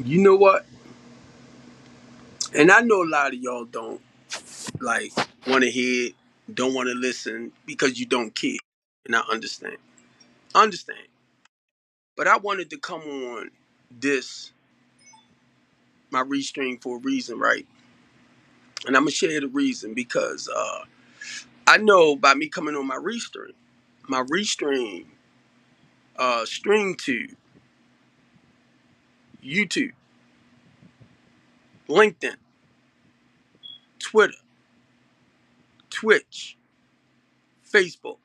You know what? And I know a lot of y'all don't like want to hear, don't want to listen because you don't care. And I understand. Understand. But I wanted to come on this, my restream for a reason, right? And I'm gonna share the reason because I know by me coming on my restream stream to YouTube, LinkedIn, Twitter, Twitch, Facebook,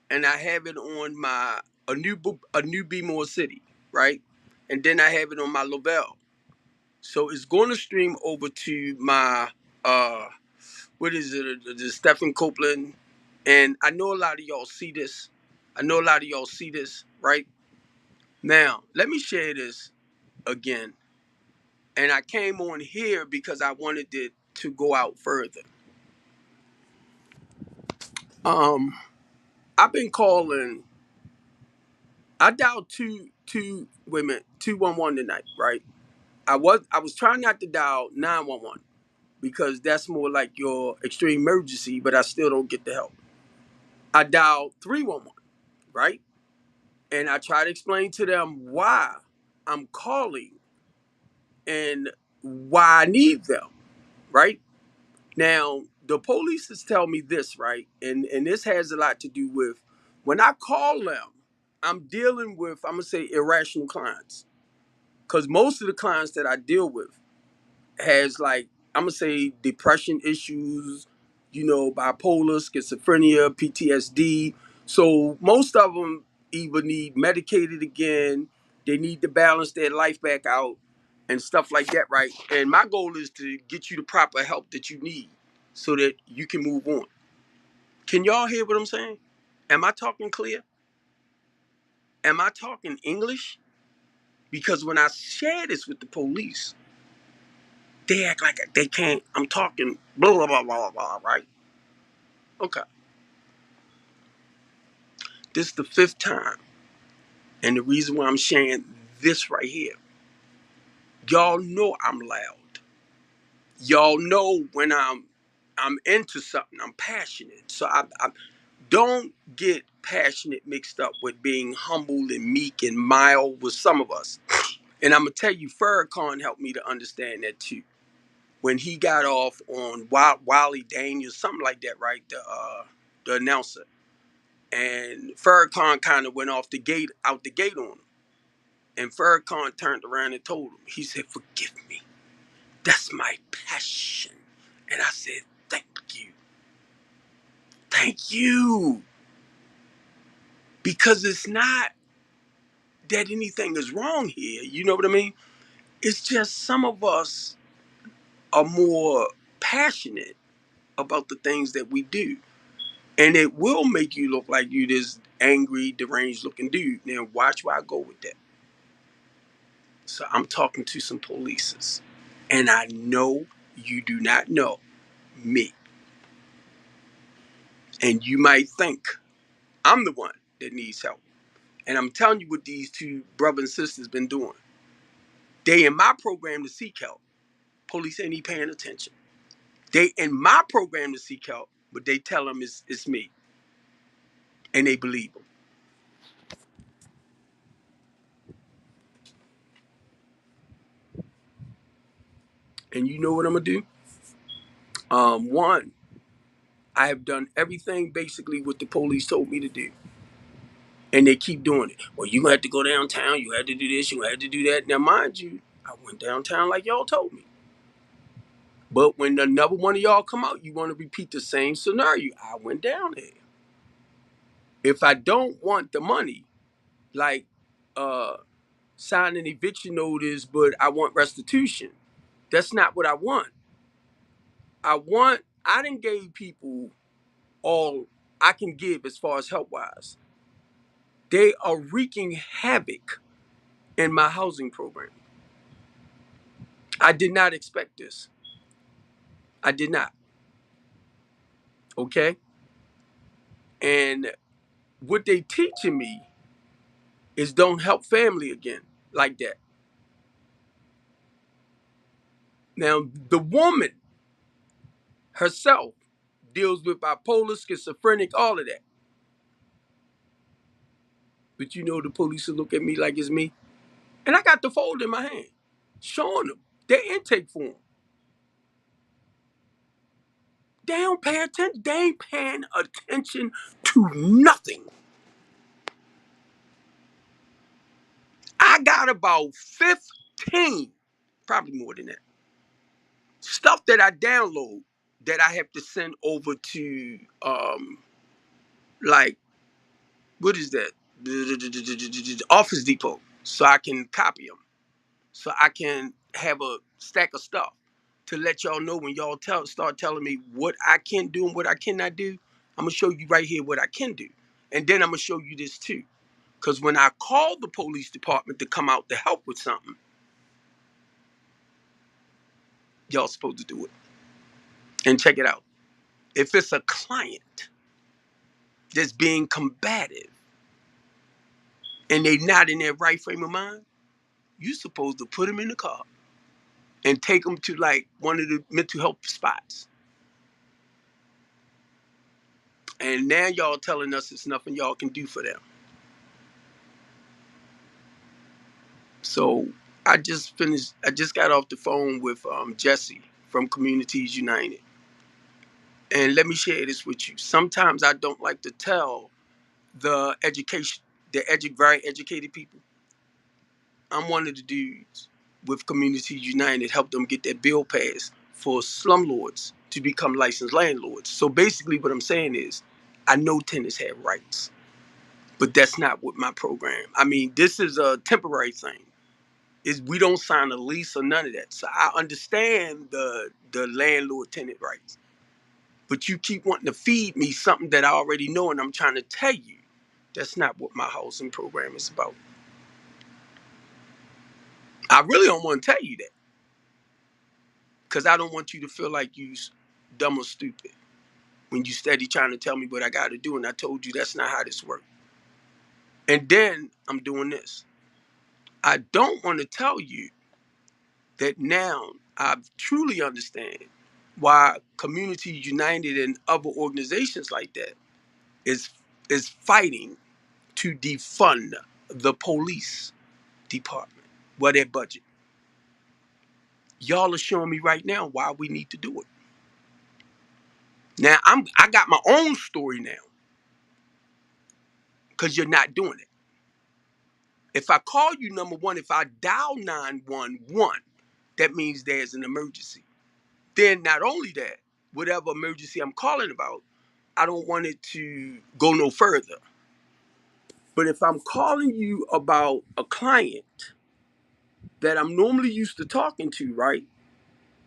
and I have it on my a new Be More City, right? And then I have it on my Lovell. So it's going to stream over to my what is it, the Stephen Copeland, and I know a lot of y'all see this. I know a lot of y'all see this, right? Now, let me share this again. And I came on here because I wanted it to go out further. Um, I've been calling. I dialed two women 211 tonight, right? I was trying not to dial 911 because that's more like your extreme emergency, but I still don't get the help. I dialed 311, right? And I try to explain to them why I'm calling and why I need them, right? Now, the police is telling me this, right? And this has a lot to do with when I call them, I'm dealing with, I'm gonna say irrational clients. Cause most of the clients that I deal with has like, I'm gonna say depression issues, bipolar, schizophrenia, PTSD. So most of them either need medicated again, they need to balance their life back out and stuff like that, right? And my goal is to get you the proper help that you need so that you can move on. Can y'all hear what I'm saying? Am I talking clear? Am I talking English? Because when I share this with the police, they act like they can't. I'm talking blah blah blah blah blah. Right? Okay. This is the fifth time, and the reason why I'm sharing this right here, y'all know I'm loud. Y'all know when I'm into something. I'm passionate. So I don't get passionate mixed up with being humble and meek and mild with some of us. And I'm gonna tell you, Farrakhan helped me to understand that too. When he got off on Wally Daniels, something like that, right? The announcer. And Farrakhan kind of went out the gate on him. And Farrakhan turned around and told him, he said, "Forgive me. That's my passion." And I said, "Thank you. Thank you." Because it's not that anything is wrong here. You know what I mean? It's just some of us are more passionate about the things that we do. And it will make you look like you this angry, deranged looking dude. Now watch where I go with that. So I'm talking to some polices. And I know you do not know me. And you might think I'm the one that needs help. And I'm telling you what these two brothers and sisters been doing. They in my program to seek help. Police ain't even paying attention. They in my program to seek help, but they tell them it's me. And they believe them. And you know what I'm gonna do? One, I have done everything basically what the police told me to do. And they keep doing it. Well, you had to go downtown, you had to do this, you had to do that. Now, mind you, I went downtown like y'all told me. But when another one of y'all come out, you want to repeat the same scenario. I went down there. If I don't want the money, like uh sign an eviction notice, but I want restitution. That's not what I want. I didn't gave people all I can give as far as help wise. They are wreaking havoc in my housing program. I did not expect this. I did not. Okay. And what they teaching me is don't help family again like that. Now, the woman herself deals with bipolar, schizophrenic, all of that. But you know, the police will look at me like it's me. And I got the folder in my hand, showing them their intake form. They don't pay attention. They ain't paying attention to nothing. I got about 15, probably more than that, stuff that I download that I have to send over to like, what is that? Office Depot, so I can copy them, so I can have a stack of stuff to let y'all know when y'all start telling me what I can do and what I cannot do. I'm gonna show you right here what I can do, and then I'm gonna show you this too. Because when I call the police department to come out to help with something, y'all supposed to do it. And check it out. If it's a client that's being combative and they not in their right frame of mind, you supposed to put them in the car and take them to like one of the mental health spots. And now y'all telling us it's nothing y'all can do for them. So I just got off the phone with Jesse from Communities United. And let me share this with you. Sometimes I don't like to tell the education, very educated people. I'm one of the dudes with Communities United, help them get that bill passed for slumlords to become licensed landlords. So basically what I'm saying is, I know tenants have rights, but that's not what my program. I mean, this is a temporary thing. Is we don't sign a lease or none of that. So I understand the landlord tenant rights. But you keep wanting to feed me something that I already know, and I'm trying to tell you that's not what my housing program is about. I really don't want to tell you that because I don't want you to feel like you dumb or stupid when you steady trying to tell me what I got to do, and I told you that's not how this works. And then I'm doing this. I don't want to tell you that now I truly understand why Communities United and other organizations like that is fighting to defund the police department, well, their budget. Y'all are showing me right now why we need to do it. Now I got my own story now because you're not doing it. If I call you, number one, if I dial 911, that means there's an emergency. Then not only that, whatever emergency I'm calling about, I don't want it to go no further. But if I'm calling you about a client that I'm normally used to talking to, right?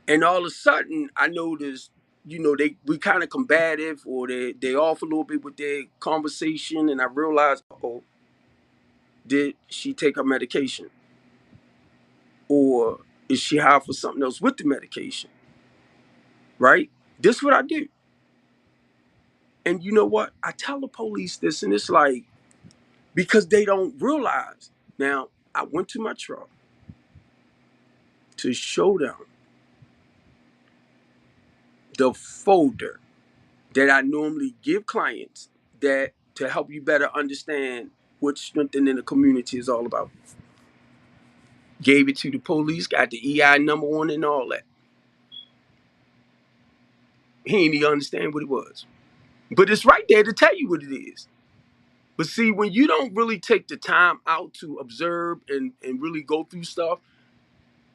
And all of a sudden I notice, we kind of combative, or they off a little bit with their conversation, and I realize, oh, did she take her medication? Or is she high for something else with the medication? Right? This is what I do. And you know what? I tell the police this, and it's like, because they don't realize. Now, I went to my truck to show them the folder that I normally give clients that to help you better understand what strengthening the community is all about. Gave it to the police, got the EI number on it and all that. He didn't even understand what it was. But it's right there to tell you what it is. But see, when you don't really take the time out to observe and really go through stuff,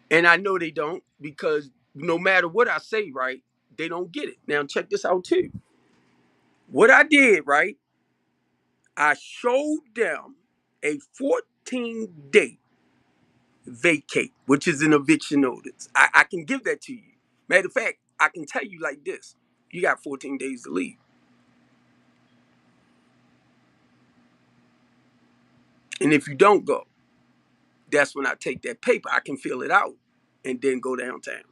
and I know they don't, because no matter what I say, right, they don't get it. Now, check this out too. What I did, right, I showed them a 14-day vacate, which is an eviction notice. I can give that to you. Matter of fact, I can tell you like this. You got 14 days to leave. And if you don't go, that's when I take that paper. I can fill it out and then go downtown.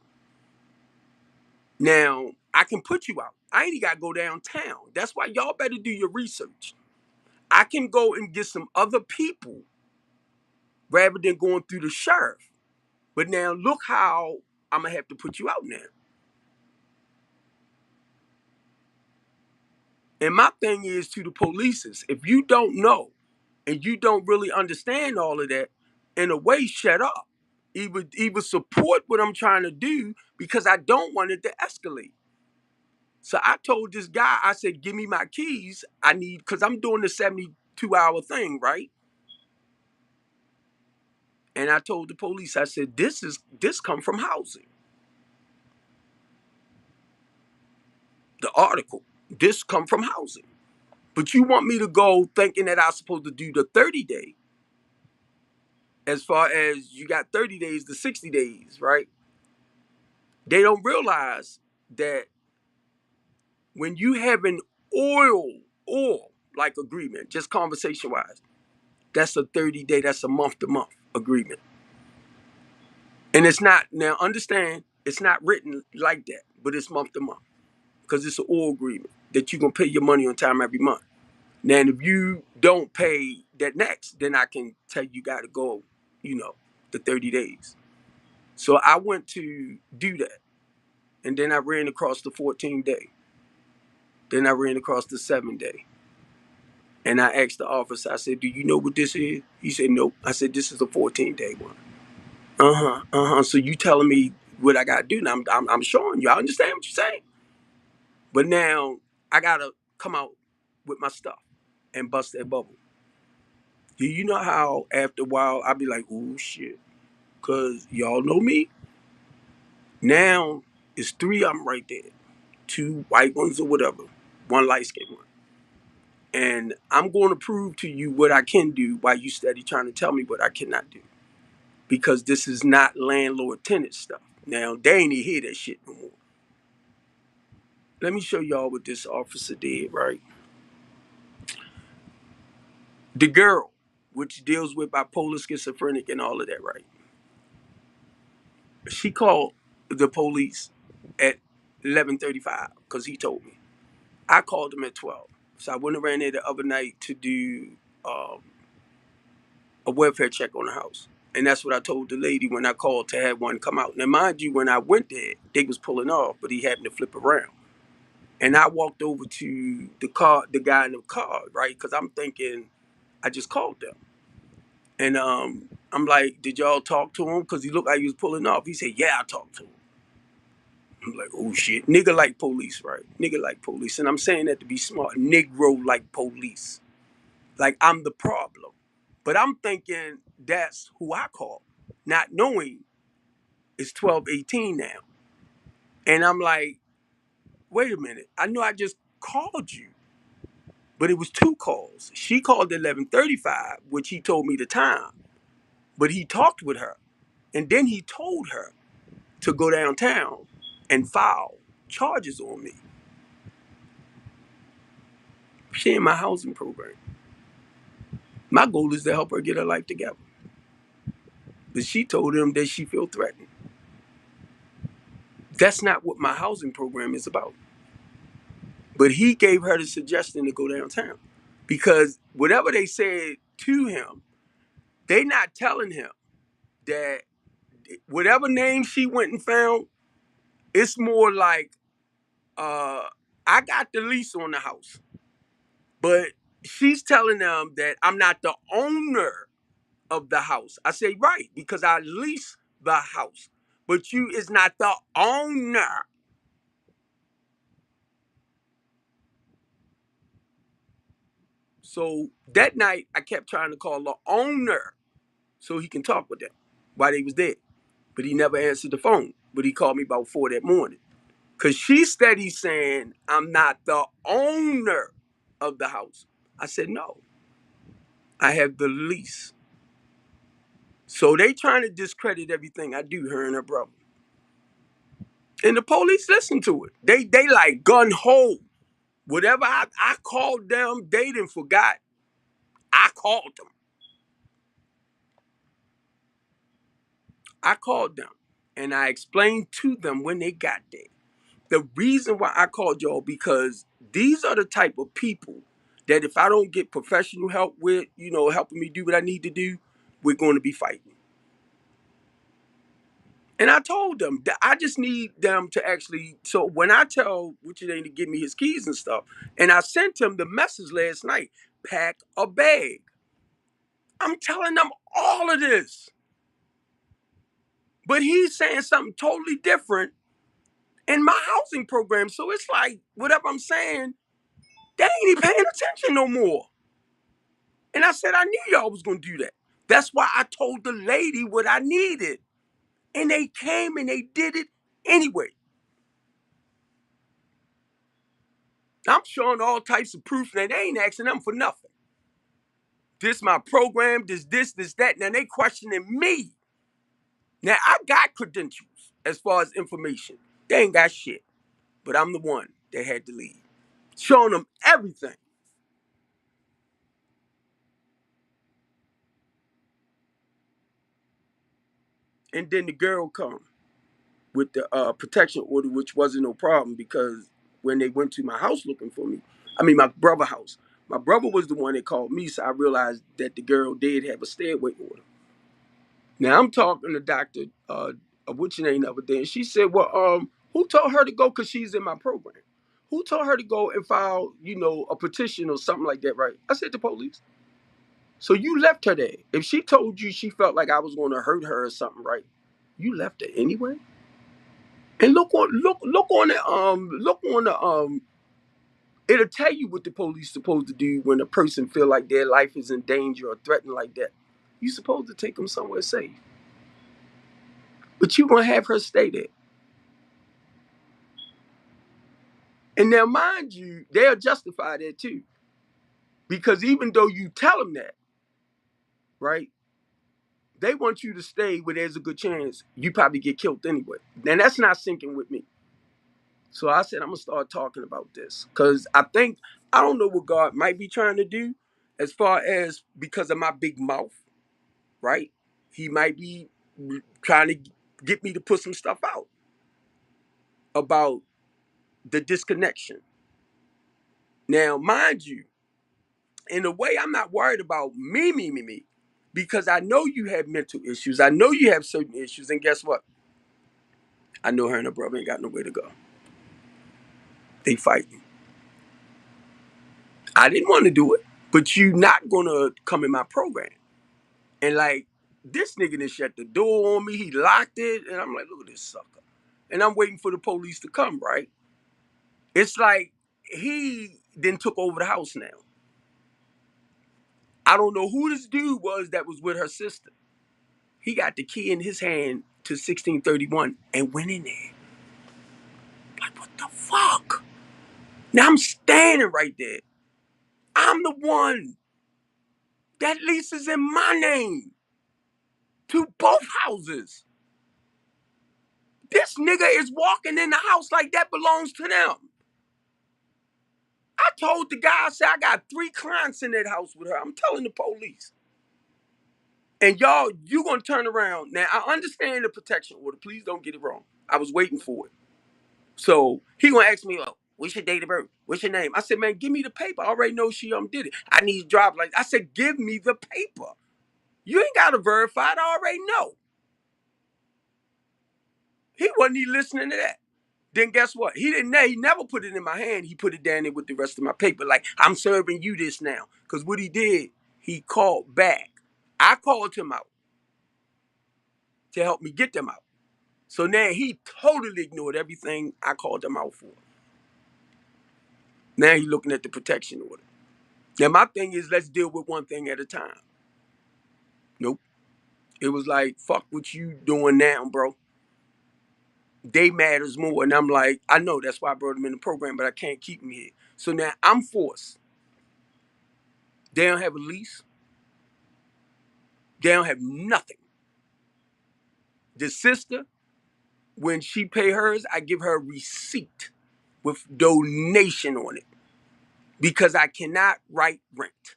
Now, I can put you out. I ain't got to go downtown. That's why y'all better do your research. I can go and get some other people rather than going through the sheriff. But now look how I'm gonna have to put you out now. And my thing is to the police, if you don't know and you don't really understand all of that, in a way, shut up. Either support what I'm trying to do because I don't want it to escalate. So I told this guy, I said, give me my keys. I need, because I'm doing the 72-hour thing, right? And I told the police, I said, this come from housing. The article, this come from housing. But you want me to go thinking that I'm supposed to do the 30-day, as far as you got 30 days to 60 days, right? They don't realize that when you have an oil like agreement, just conversation wise, that's a 30-day, that's a month to month agreement. And it's not, now understand, it's not written like that, but it's month to month because it's an oil agreement that you're going to pay your money on time every month. Now, if you don't pay that next, then I can tell you got to go, the 30 days. So I went to do that. And then I ran across the 14-day. Then I ran across the 7-day. And I asked the officer, I said, do you know what this is? He said, nope. I said, this is a 14-day one. So you telling me what I got to do? Now I'm showing you. I understand what you're saying. But now I got to come out with my stuff and bust that bubble. Do you know how after a while I'll be like, oh, shit. Because y'all know me. Now it's 3 of them right there. 2 white ones or whatever. 1 light skinned one. And I'm going to prove to you what I can do while you steady trying to tell me what I cannot do. Because this is not landlord-tenant stuff. Now, they ain't even hear that shit no more. Let me show y'all what this officer did, right? The girl, which deals with bipolar, schizophrenic, and all of that, right? She called the police at 11:35 because he told me. I called him at 12. So I went around there the other night to do a welfare check on the house. And that's what I told the lady when I called to have one come out. Now, mind you, when I went there, they was pulling off, but he happened to flip around. And I walked over to the guy in the car, right? Because I'm thinking, I just called them. And I'm like, did y'all talk to him? Because he looked like he was pulling off. He said, yeah, I talked to him. I'm like, oh shit. Nigga like police, right? Nigga like police. And I'm saying that to be smart. Negro like police. Like I'm the problem. But I'm thinking that's who I call, not knowing it's 12:18 now. And I'm like, wait a minute. I know I just called you. But it was 2 calls. She called at 11:35, which he told me the time. But he talked with her. And then he told her to go downtown and file charges on me. She in my housing program. My goal is to help her get her life together. But she told him that she feel threatened. That's not what my housing program is about. But he gave her the suggestion to go downtown. Because whatever they said to him, they not telling him that whatever name she went and found, it's more like, I got the lease on the house. But she's telling them that I'm not the owner of the house. I say, right, because I lease the house. But you is not the owner. So that night, I kept trying to call the owner so he can talk with them while they was there. But he never answered the phone. But he called me about 4 that morning. Because she steady saying, I'm not the owner of the house. I said, no, I have the lease. So they trying to discredit everything I do, her and her brother. And the police listen to it. They like gun ho. Whatever I called them, they didn't forgot. I called them. I called them. And I explained to them when they got there. The reason why I called y'all, because these are the type of people that if I don't get professional help with, helping me do what I need to do, we're going to be fighting. And I told them that I just need them to actually. So when I tell Richard A to give me his keys and stuff, and I sent him the message last night, pack a bag. I'm telling them all of this. But he's saying something totally different in my housing program. So it's like, whatever I'm saying, they ain't even paying attention no more. And I said, I knew y'all was going to do that. That's why I told the lady what I needed. And they came and they did it anyway. I'm showing all types of proof that they ain't asking them for nothing. This my program, this, that. Now they questioning me. Now I got credentials as far as information. They ain't got shit. But I'm the one that had to leave. Showing them everything. And then the girl come with the protection order, which wasn't no problem because when they went to my house looking for me, I mean my brother's house. My brother was the one that called me, so I realized that the girl did have a stay away order. Now I'm talking to Doctor what's your name the other day, and she said, "Well, who told her to go? Because she's in my program. Who told her to go and file, a petition or something like that, right?" I said, "The police." So you left her there. If she told you she felt like I was going to hurt her or something, right? You left her anyway. And look on the it'll tell you what the police supposed to do when a person feel like their life is in danger or threatened like that. You supposed to take them somewhere safe. But you gonna have her stay there. And now mind you, they'll justify that too. Because even though you tell them that, right? They want you to stay where there's a good chance you probably get killed anyway. And that's not sinking with me. So I said I'm gonna start talking about this. Cause I don't know what God might be trying to do as far as because of my big mouth, right? He might be trying to get me to put some stuff out about the disconnection. Now, mind you, in a way, I'm not worried about me, because I know you have mental issues. I know you have certain issues. And guess what? I know her and her brother ain't got nowhere to go. They fighting. I didn't want to do it, but you not going to come in my program. And like, this nigga done shut the door on me. He locked it. And I'm like, look at this sucker. And I'm waiting for the police to come, right? It's like he then took over the house now. I don't know who this dude was that was with her sister. He got the key in his hand to 1631 and went in there. Like, what the fuck? Now I'm standing right there. I'm the one. That lease is in my name to both houses. This nigga is walking in the house like that belongs to them. I told the guy, I said, I got 3 clients in that house with her. I'm telling the police. And y'all, you gonna turn around. Now, I understand the protection order. Please don't get it wrong. I was waiting for it. So he gonna ask me, oh, what's your date of birth? What's your name? I said, man, give me the paper. I already know she did it. I need drive like I said, give me the paper. You ain't gotta verify it. I already know. He wasn't even listening to that. Then guess what? He didn't. He never put it in my hand. He put it down there with the rest of my paper. Like I'm serving you this now. Cause what he did, he called back. I called him out to help me get them out. So now he totally ignored everything I called him out for. Now he's looking at the protection order. Now my thing is, let's deal with one thing at a time. Nope. It was like, fuck what you doing now, bro. They matters more. And I'm like, I know that's why I brought him in the program, but I can't keep him here. So now I'm forced. They don't have a lease. They don't have nothing. The sister, when she pay hers, I give her a receipt with donation on it because I cannot write rent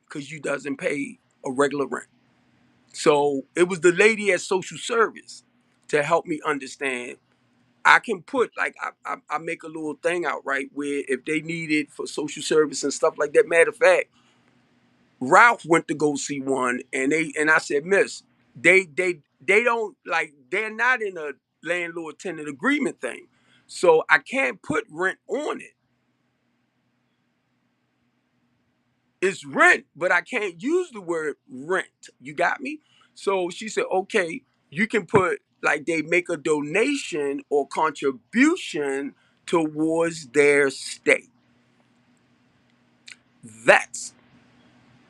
because you doesn't pay a regular rent. So it was the lady at social service to help me understand. I can put like I make a little thing out right where if they need it for social service and stuff like that. Matter of fact, Ralph went to go see one, and I said, Miss, they don't like they're not in a landlord tenant agreement thing, so I can't put rent on it. It's rent, but I can't use the word rent. You got me? So she said, okay, you can put like they make a donation or contribution towards their stay. That's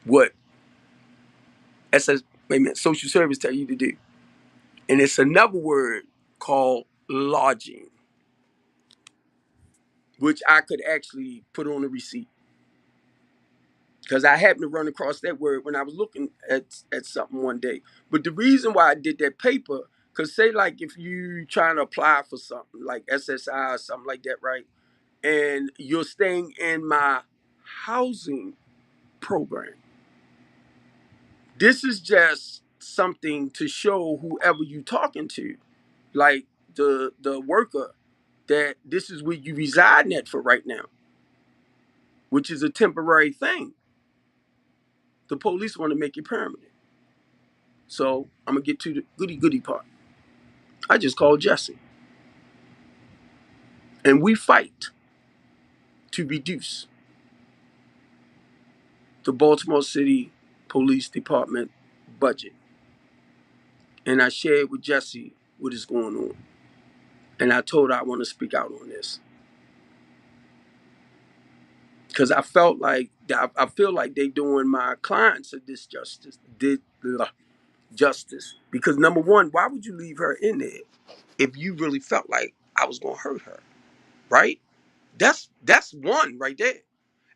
what SS wait a minute, social service tell you to do. And it's another word called lodging, which I could actually put on a receipt. Because I happened to run across that word when I was looking at something one day. But the reason why I did that paper, because say like if you trying to apply for something like SSI or something like that, right? And you're staying in my housing program. This is just something to show whoever you talking to, like the worker, that this is where you reside at for right now, which is a temporary thing. The police want to make it permanent. So I'm gonna get to the goody goody part. I just called Jesse, and we fight to reduce the Baltimore City Police Department budget. And I shared with Jesse what is going on, and I told her I want to speak out on this because I felt like I feel like they doing my clients a disjustice. Did justice because number one, why would you leave her in there if you really felt like I was gonna hurt her, right? That's one right there.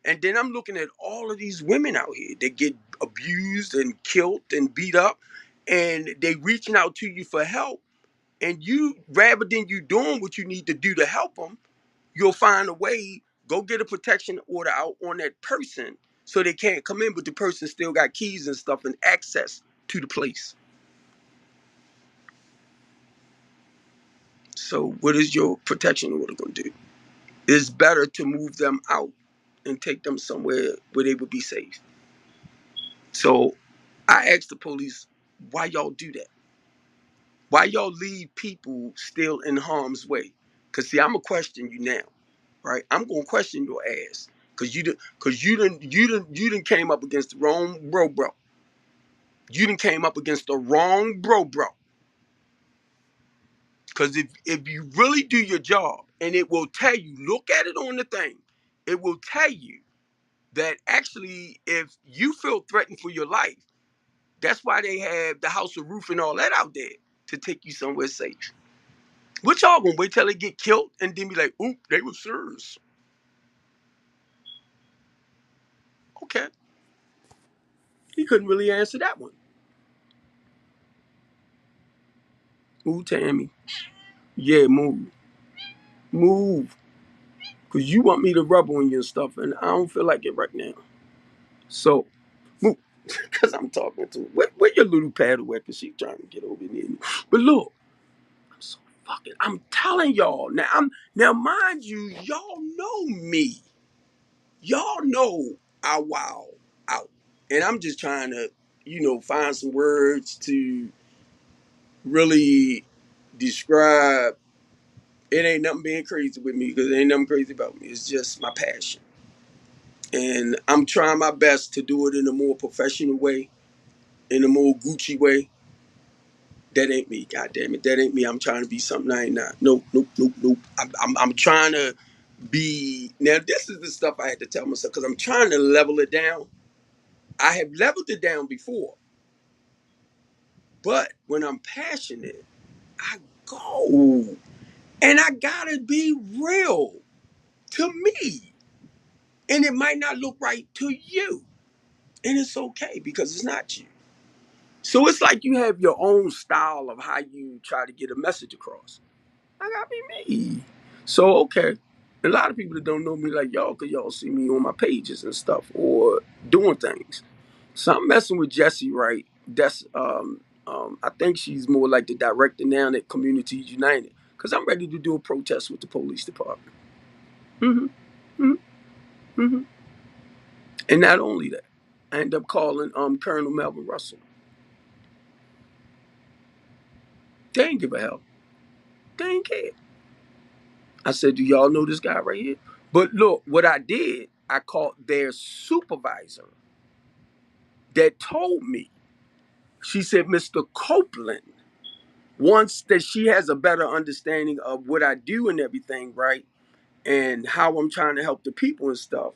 And then I'm looking at all of these women out here that get abused and killed and beat up, and they reaching out to you for help. And you, rather than you doing what you need to do to help them, you'll find a way, go get a protection order out on that person so they can't come in, but the person still got keys and stuff and access to the place. So what is your protection order going to do? It's better to move them out and take them somewhere where they would be safe. So I asked the police, why y'all do that? Why y'all leave people still in harm's way? Cause see, I'm gonna question you now, right? I'm gonna question your ass, cause you didn't came up against the wrong bro. You didn't came up against the wrong bro. Cause if you really do your job, and it will tell you, look at it on the thing, it will tell you that actually, if you feel threatened for your life, that's why they have the house of roof and all that out there to take you somewhere safe. What y'all gonna wait till they get killed and then be like, oop, they were sirs. Okay. He couldn't really answer that one. Ooh, Tammy. Yeah, move. Move. Cause you want me to rub on you and stuff, and I don't feel like it right now. So move. Cause I'm talking to her. Where your little paddle at? Cause she trying to get over near me. But look, I'm so fucking I'm telling y'all. Now mind you, y'all know me. Y'all know I wow out. And I'm just trying to, find some words to really describe. It ain't nothing being crazy with me because it ain't nothing crazy about me. It's just my passion. And I'm trying my best to do it in a more professional way, in a more Gucci way. That ain't me, God damn it. That ain't me. I'm trying to be something I ain't not. Nope, nope, nope, nope. I'm trying to be. Now, this is the stuff I had to tell myself because I'm trying to level it down. I have leveled it down before, but when I'm passionate, I go and I gotta be real to me. And it might not look right to you. And it's okay because it's not you. So it's like you have your own style of how you try to get a message across. I gotta be me. So, okay. A lot of people that don't know me like y'all, because y'all see me on my pages and stuff or doing things. So I'm messing with Jessie, right? That's I think she's more like the director now at Communities United. Cause I'm ready to do a protest with the police department. hmm hmm hmm And not only that. I ended up calling Colonel Melvin Russell. They ain't give a hell. They ain't care. I said, do y'all know this guy right here? But look, what I did, I called their supervisor that told me. She said, Mr. Copeland, once that she has a better understanding of what I do and everything, right? And how I'm trying to help the people and stuff.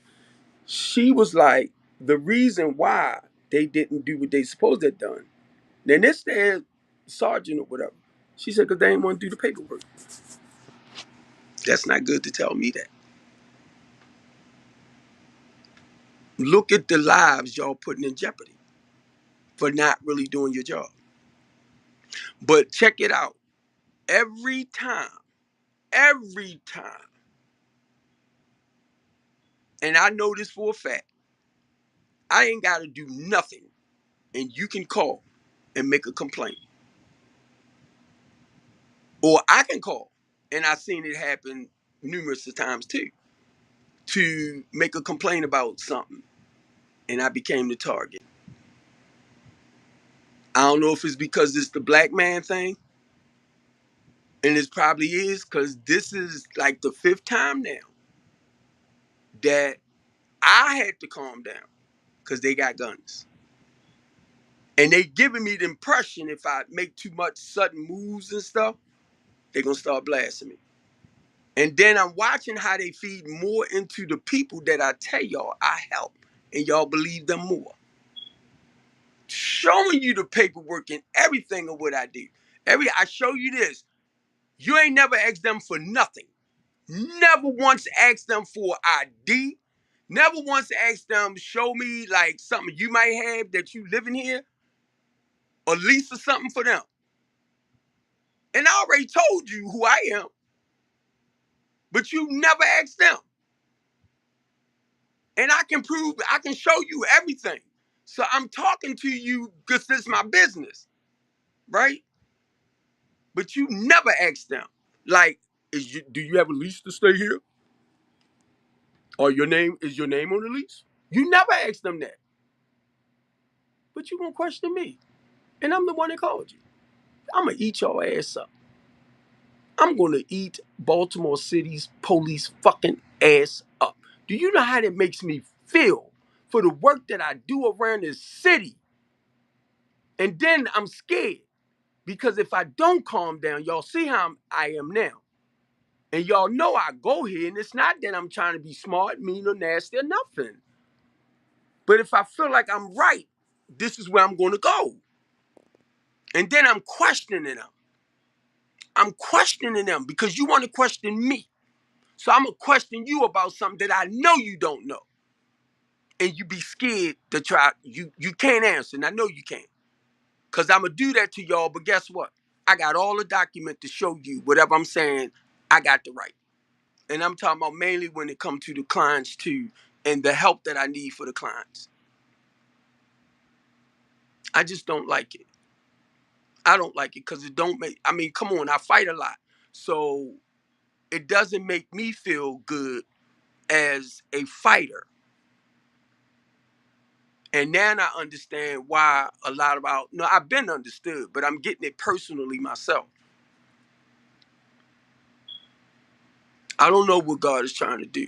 She was like, the reason why they didn't do what they supposed to have done. Then this their sergeant or whatever. She said, because they didn't want to do the paperwork. That's not good to tell me that. Look at the lives y'all putting in jeopardy for not really doing your job. But check it out. Every time, and I know this for a fact, I ain't got to do nothing, and you can call and make a complaint. Or I can call, and I've seen it happen numerous of times too, to make a complaint about something, and I became the target. I don't know if it's because it's the black man thing, and it probably is, because this is like the fifth time now that I had to calm down because they got guns. And they giving me the impression if I make too much sudden moves and stuff, they're going to start blasting me. And then I'm watching how they feed more into the people that I tell y'all I help, and y'all believe them more. Showing you the paperwork and everything of what I do. I show you this. You ain't never asked them for nothing. Never once asked them for ID. Never once asked them, show me like something you might have that you living here, or lease or something for them. And I already told you who I am, but you never asked them. And I can show you everything. So I'm talking to you because this is my business, right? But you never asked them. Like, do you have a lease to stay here? Or is your name on the lease? You never asked them that. But you gonna question me. And I'm the one that called you. I'm gonna eat your ass up. I'm gonna eat Baltimore City's police fucking ass up. Do you know how that makes me feel for the work that I do around this city? And then I'm scared because if I don't calm down, y'all see how I am now. And y'all know I go here, and it's not that I'm trying to be smart, mean, or nasty or nothing. But if I feel like I'm right, this is where I'm gonna go. And then I'm questioning them. I'm questioning them because you want to question me. So I'm gonna question you about something that I know you don't know. And you be scared to try, you can't answer, and I know you can't. Cause I'm gonna do that to y'all, but guess what? I got all the document to show you whatever I'm saying, I got the right. And I'm talking about mainly when it comes to the clients too, and the help that I need for the clients. I just don't like it. I don't like it because it don't make, I mean, come on, I fight a lot. So it doesn't make me feel good as a fighter. And now I understand why a lot about, no, I've been understood, but I'm getting it personally myself. I don't know what God is trying to do.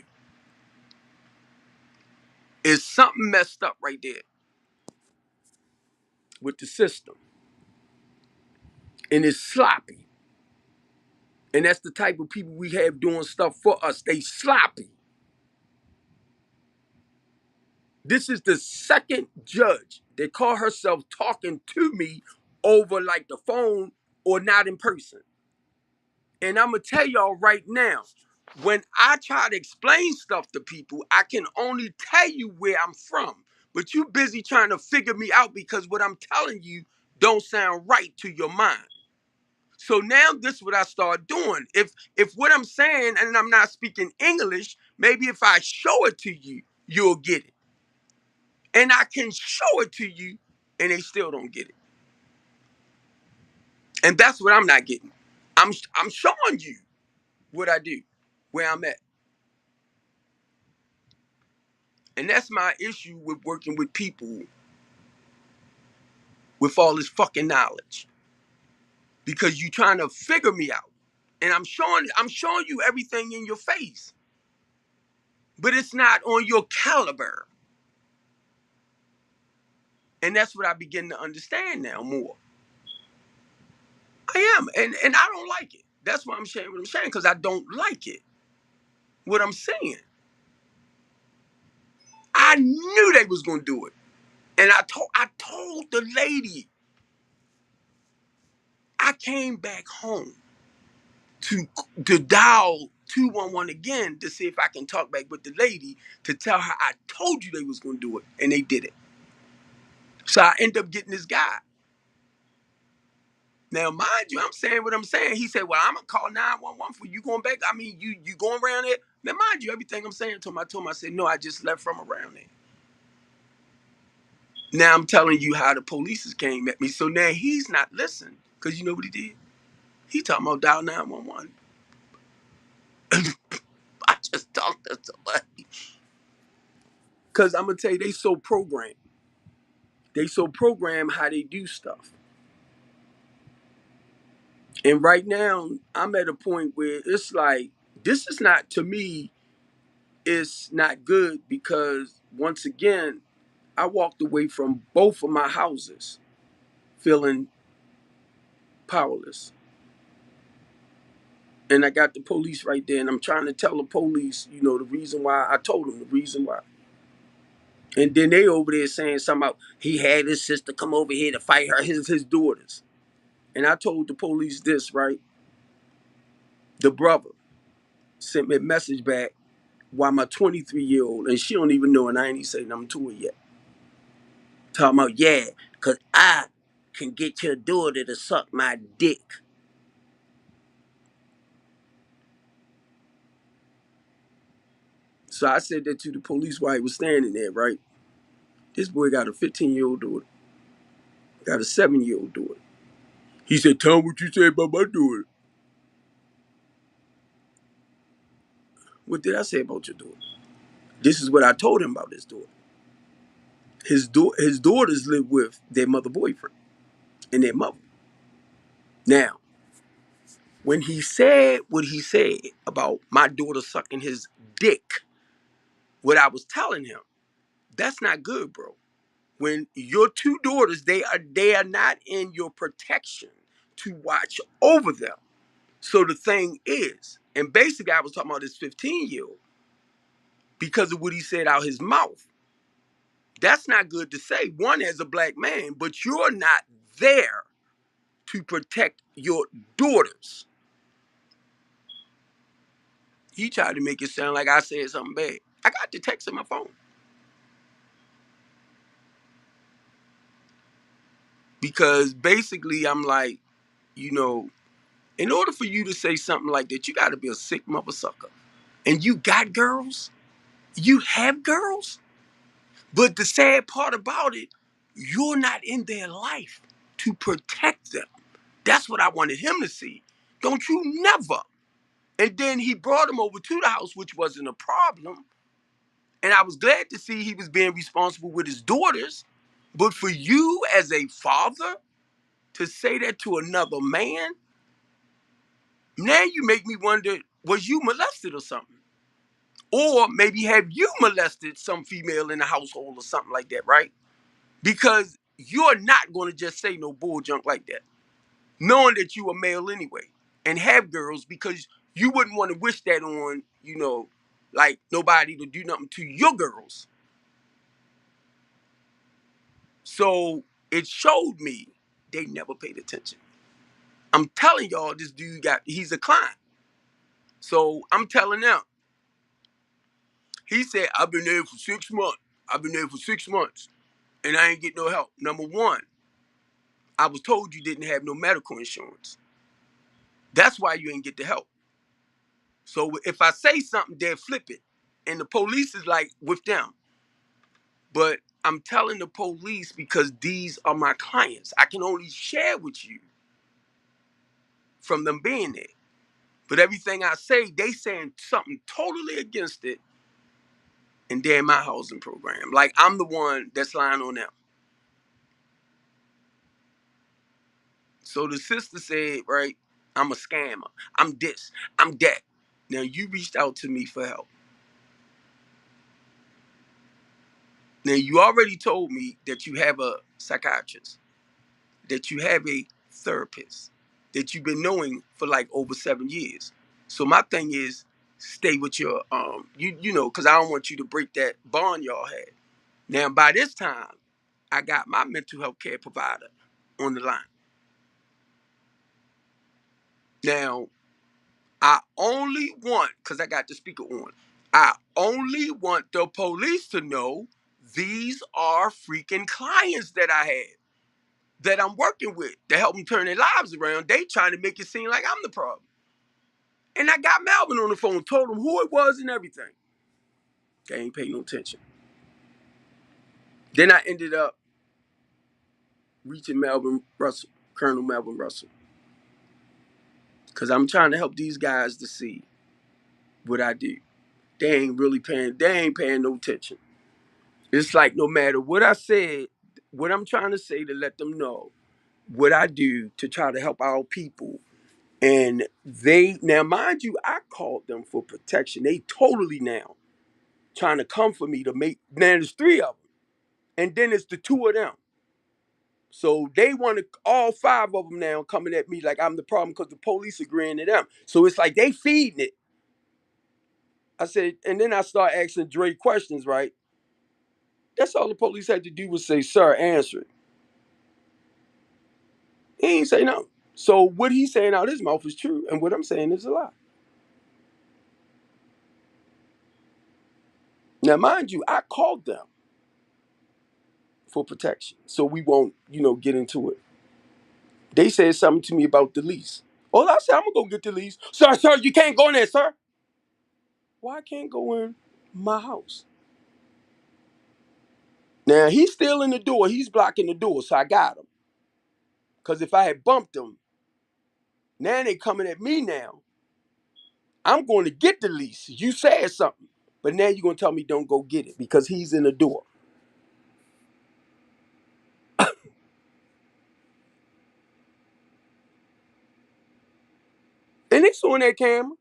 It's something messed up right there with the system. And it's sloppy. And that's the type of people we have doing stuff for us. They sloppy. This is the second judge that call herself talking to me over like the phone or not in person. And I'm gonna tell y'all right now, when I try to explain stuff to people, I can only tell you where I'm from. But you busy trying to figure me out because what I'm telling you don't sound right to your mind. So now this is what I start doing. If what I'm saying and I'm not speaking English, maybe if I show it to you, you'll get it. And I can show it to you and they still don't get it. And that's what I'm not getting. I'm showing you what I do, where I'm at. And that's my issue with working with people with all this fucking knowledge. Because you trying to figure me out. And I'm showing you everything in your face. But it's not on your caliber. And that's what I begin to understand now more. I am. And I don't like it. That's why I'm saying what I'm saying, because I don't like it. What I'm saying. I knew they was gonna do it. And I told the lady, I came back home to to dial 211 again to see if I can talk back with the lady to tell her I told you they was gonna do it, and they did it. So I end up getting this guy. Now, mind you, I'm saying what I'm saying. He said, "Well, I'm gonna call 911 for you going back. I mean, you going around it." Now, mind you, everything I'm saying to him, I said, "No, I just left from around there." Now I'm telling you how the police came at me. So now he's not listening, because you know what he did? He talking about dial 911. I just talked to somebody. Because I'm gonna tell you, they so programmed. They so programmed how they do stuff. And right now, I'm at a point where it's like, this is not, to me, it's not good, because once again, I walked away from both of my houses feeling powerless. And I got the police right there, and I'm trying to tell the police, the reason why. I told them the reason why. And then they over there saying something about he had his sister come over here to fight her, his daughters. And I told the police this, right? The brother sent me a message back while my 23-year-old, and she don't even know, and I ain't even say nothing to her yet. Talking about, yeah, because I can get your daughter to suck my dick. So I said that to the police while he was standing there, right? This boy got a 15-year-old daughter, got a 7-year-old daughter. He said, "Tell him what you said about my daughter." What did I say about your daughter? This is what I told him about his daughter. His daughters live with their mother boyfriend and their mother. Now, when he said what he said about my daughter sucking his dick, what I was telling him, that's not good, bro. When your two daughters, they are not in your protection to watch over them. So the thing is, and basically I was talking about this 15-year-old because of what he said out his mouth. That's not good to say, one, as a black man, but you're not there to protect your daughters. He tried to make it sound like I said something bad. I got the text on my phone. Because basically I'm like, you know, in order for you to say something like that, you got to be a sick mother sucker. And you got girls, you have girls, but the sad part about it, you're not in their life to protect them. That's what I wanted him to see. Don't you never. And then he brought him over to the house, which wasn't a problem. And I was glad to see he was being responsible with his daughters. But for you as a father to say that to another man, now you make me wonder, was you molested or something? Or maybe have you molested some female in the household or something like that, right? Because you're not going to just say no bull junk like that, knowing that you a male anyway and have girls, because you wouldn't want to wish that on, like nobody to do nothing to your girls. So it showed me they never paid attention. I'm telling y'all, this dude he's a client. So I'm telling them, he said, I've been there for 6 months. I've been there for 6 months and I ain't get no help. Number one, I was told you didn't have no medical insurance. That's why you ain't get the help. So if I say something, they'll flip it. And the police is like with them. But I'm telling the police because these are my clients. I can only share with you from them being there. But everything I say, they saying something totally against it. and they're in my housing program. Like I'm the one that's lying on them. So the sister said, right, I'm a scammer. I'm this. I'm that. Now you reached out to me for help. Now you already told me that you have a psychiatrist, that you have a therapist, that you've been knowing for like over 7 years. So my thing is, stay with your you know, because I don't want you to break that bond y'all had. Now by this time, I got my mental health care provider on the line. Now I only want, because I got the speaker on, I only want the police to know these are freaking clients that I had, that I'm working with, to help them turn their lives around. They trying to make it seem like I'm the problem. And I got Melvin on the phone, told him who it was and everything. They ain't pay no attention. Then I ended up reaching Melvin Russell, Colonel Melvin Russell, because I'm trying to help these guys to see what I do. They ain't paying no attention. It's like no matter what I said, what I'm trying to say to let them know what I do to try to help our people. And they, now mind you, I called them for protection. They totally now trying to come for me to make, now there's three of them. And then it's the two of them. So they want to, all five of them now coming at me like I'm the problem because the police agreeing to them. So it's like they feeding it. I said, and then I start asking Dre questions, right? That's all the police had to do was say, sir, answer it. He ain't say no. So what he's saying out his mouth is true, and what I'm saying is a lie. Now, mind you, I called them for protection, so we won't, get into it. They said something to me about the lease. Oh, I said, I'm gonna go get the lease. Sir, you can't go in there, sir. Why I can't go in my house? Now he's still in the door. He's blocking the door, so I got him. Cause if I had bumped him, now they coming at me now. I'm going to get the lease. You said something, but now you're gonna tell me don't go get it because he's in the door. And they saw on that camera.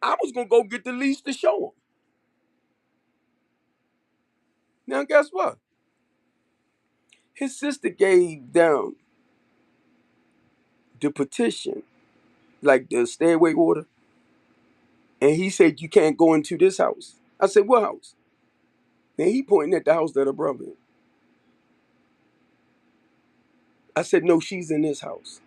I was gonna go get the lease to show him. Now guess what? His sister gave them the petition, like the stairway order, and he said you can't go into this house. I said, what house? Then he pointing at the house that her brother in. I said, no, she's in this house.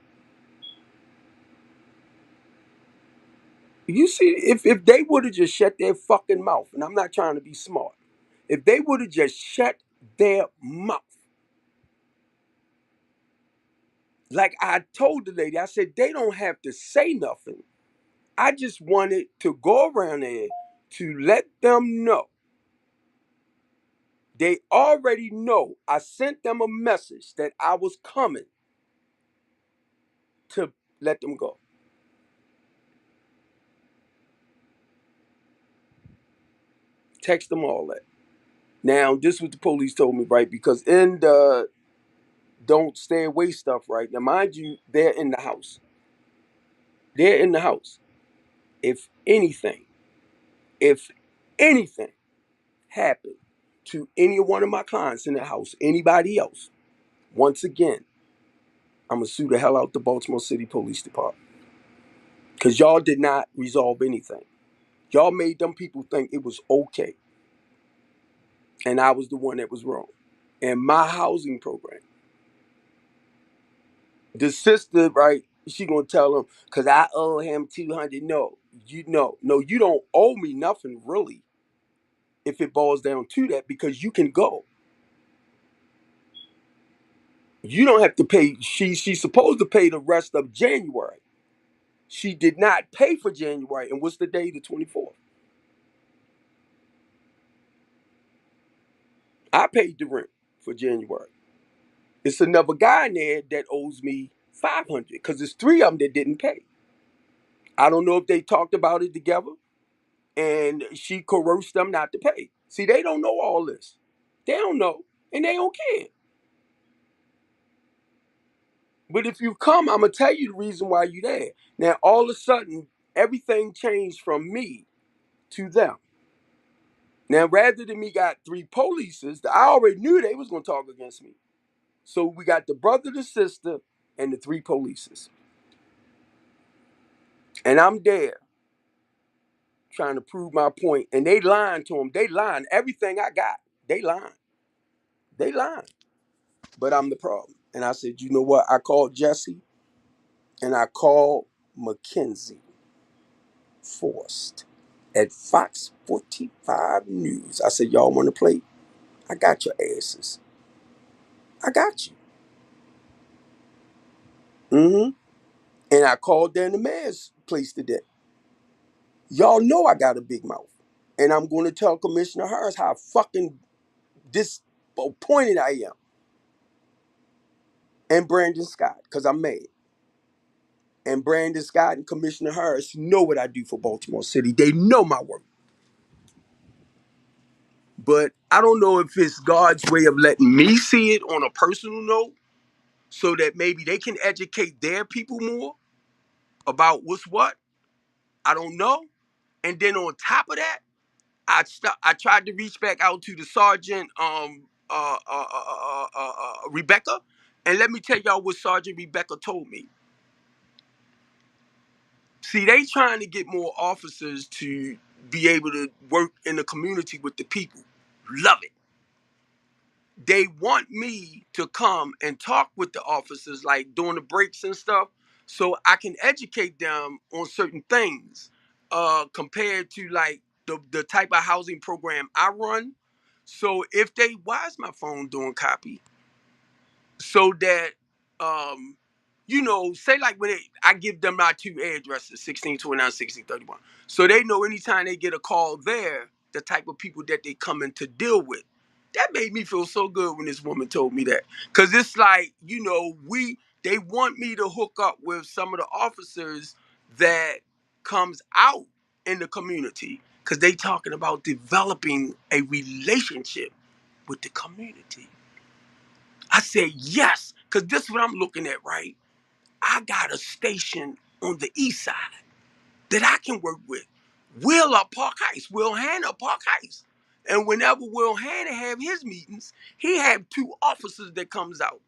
You see, if they would have just shut their fucking mouth, and I'm not trying to be smart, if they would have just shut their mouth, like I told the lady, I said, they don't have to say nothing. I just wanted to go around there to let them know. They already know I sent them a message that I was coming to let them go. Text them all that. Now, this is what the police told me, right? Because in the don't stay away stuff, right? Now, mind you, they're in the house. They're in the house. If anything, if anything happened to any one of my clients in the house, anybody else, once again, I'm gonna sue the hell out the Baltimore City Police Department. Because y'all did not resolve anything. Y'all made them people think it was okay. And I was the one that was wrong. And my housing program, the sister, right, she gonna tell him, because I owe him 200. No, you don't owe me nothing really if it boils down to that, because you can go. You don't have to pay. She's supposed to pay the rest of January. She did not pay for January. And what's the day? The 24th. I paid the rent for January. It's another guy in there that owes me 500 because there's three of them that didn't pay. I don't know if they talked about it together and she coerced them not to pay. See, they don't know all this. They don't know, and they don't care. But if you come, I'm gonna tell you the reason why you there. Now, all of a sudden, everything changed from me to them. Now, rather than me got three polices, I already knew they was gonna talk against me. So we got the brother, the sister, and the three polices. And I'm there trying to prove my point. And they lying to him. They lying. Everything I got, they lying. They lying. But I'm the problem. And I said, you know what? I called Jesse and I called Mackenzie Forrest at Fox 45 News. I said, y'all want to play? I got your asses. I got you. Mm-hmm. And I called Dan the mayor's place today. Y'all know I got a big mouth. And I'm going to tell Commissioner Harris how fucking disappointed I am. And Brandon Scott, because I'm mad. And Brandon Scott and Commissioner Harris know what I do for Baltimore City. They know my work. But I don't know if it's God's way of letting me see it on a personal note so that maybe they can educate their people more about what's what. I don't know. And then on top of that, I tried to reach back out to the sergeant Rebecca, and let me tell y'all what Sergeant Rebecca told me. See, they trying to get more officers to be able to work in the community with the people. Love it. They want me to come and talk with the officers, like during the breaks and stuff, so I can educate them on certain things, compared to like the type of housing program I run. So if they, why is my phone doing copy? So that say like when I give them my two addresses, 1629, 1631. So they know anytime they get a call there, the type of people that they come in to deal with. That made me feel so good when this woman told me that. Cause it's like, they want me to hook up with some of the officers that comes out in the community. Cause they talking about developing a relationship with the community. I said, yes, because this is what I'm looking at, right? I got a station on the east side that I can work with. Will up Park Heights, Will Hanna Park Heights. And whenever Will Hanna have his meetings, he have two officers that comes out.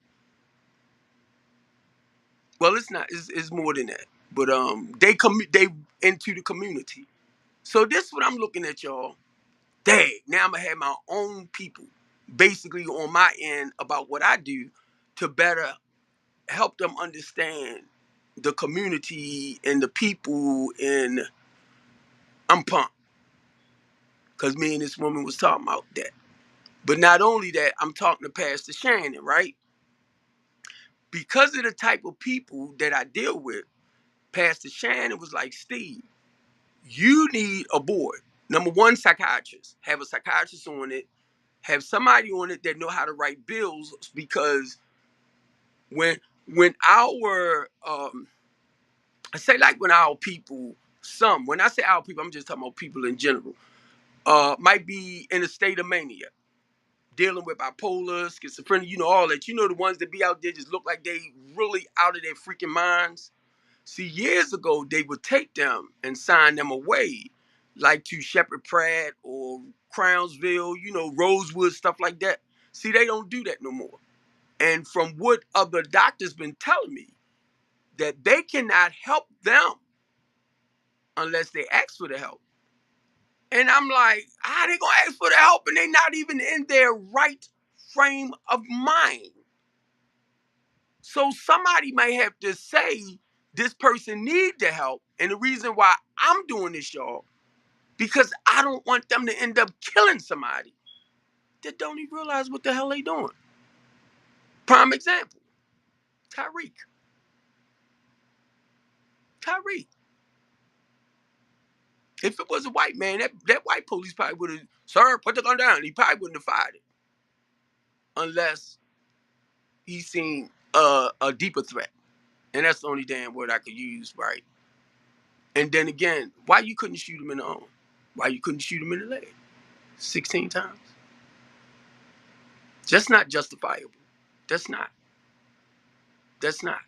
Well, it's not, it's more than that. But they into the community. So this is what I'm looking at, y'all. Dang, now I'm gonna have my own people basically on my end about what I do to better help them understand the community and the people. And I'm pumped because me and this woman was talking about that. But not only that, I'm talking to Pastor Shannon, right? Because of the type of people that I deal with, Pastor Shannon was like, Steve, you need a board. Number one, psychiatrist. Have a psychiatrist on it. Have somebody on it that know how to write bills, because when our I say like when our people, when I say our people, I'm just talking about people in general, might be in a state of mania, dealing with bipolar, schizophrenia, all that. The ones that be out there just look like they really out of their freaking minds. See, years ago, they would take them and sign them away, like to Shepherd Pratt or Crownsville, Rosewood, stuff like that. See, they don't do that no more. And from what other doctors been telling me, that they cannot help them unless they ask for the help. And I'm like, how they gonna ask for the help and they not even in their right frame of mind? So somebody might have to say this person need the help. And the reason why I'm doing this, y'all, because I don't want them to end up killing somebody that don't even realize what the hell they doing. Prime example, Tyreek. Tyreek. If it was a white man, that white police probably would have, sir, put the gun down. He probably wouldn't have fired it unless he seen a deeper threat. And that's the only damn word I could use, right? And then again, why you couldn't shoot him in the arm? Why you couldn't shoot him in the leg? 16 times. That's not justifiable. That's not. That's not.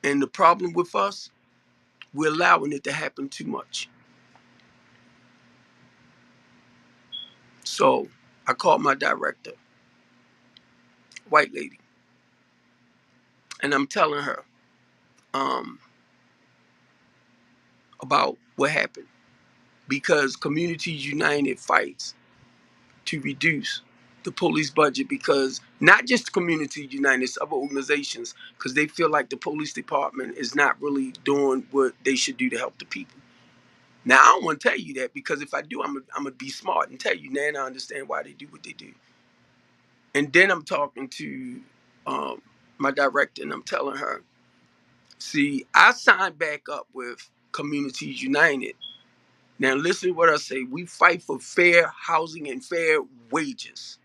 And the problem with us, we're allowing it to happen too much. So I called my director, white lady, and I'm telling her um, about what happened because Communities United fights to reduce the police budget because not just Community United, it's other organizations because they feel like the police department is not really doing what they should do to help the people. Now, I don't want to tell you that because if I do, I'm going to be smart and tell you, now and I understand why they do what they do. And then I'm talking to um, my director and I'm telling her, see, I signed back up with Communities United. Now, listen to what I say. We fight for fair housing and fair wages.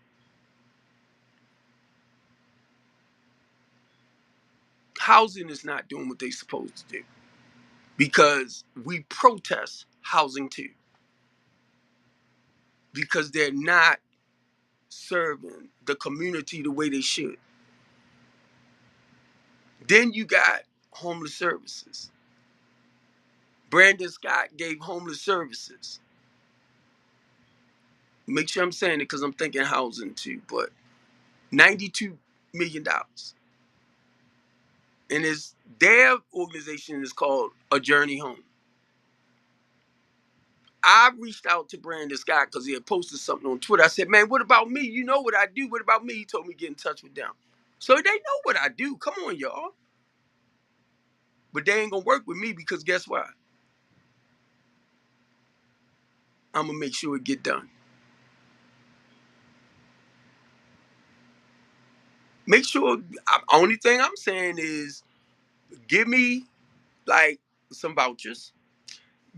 Housing is not doing what they're supposed to do because we protest housing too because they're not serving the community the way they should. Then you got homeless services. Brandon Scott gave homeless services. Make sure I'm saying it because I'm thinking housing too, but $92 million. And their organization is called A Journey Home. I reached out to Brandon Scott because he had posted something on Twitter. I said, man, what about me? You know what I do. What about me? He told me to get in touch with them. So they know what I do. Come on, y'all. But they ain't going to work with me because guess what? I'm going to make sure it get done. Make sure, only thing I'm saying is give me like some vouchers.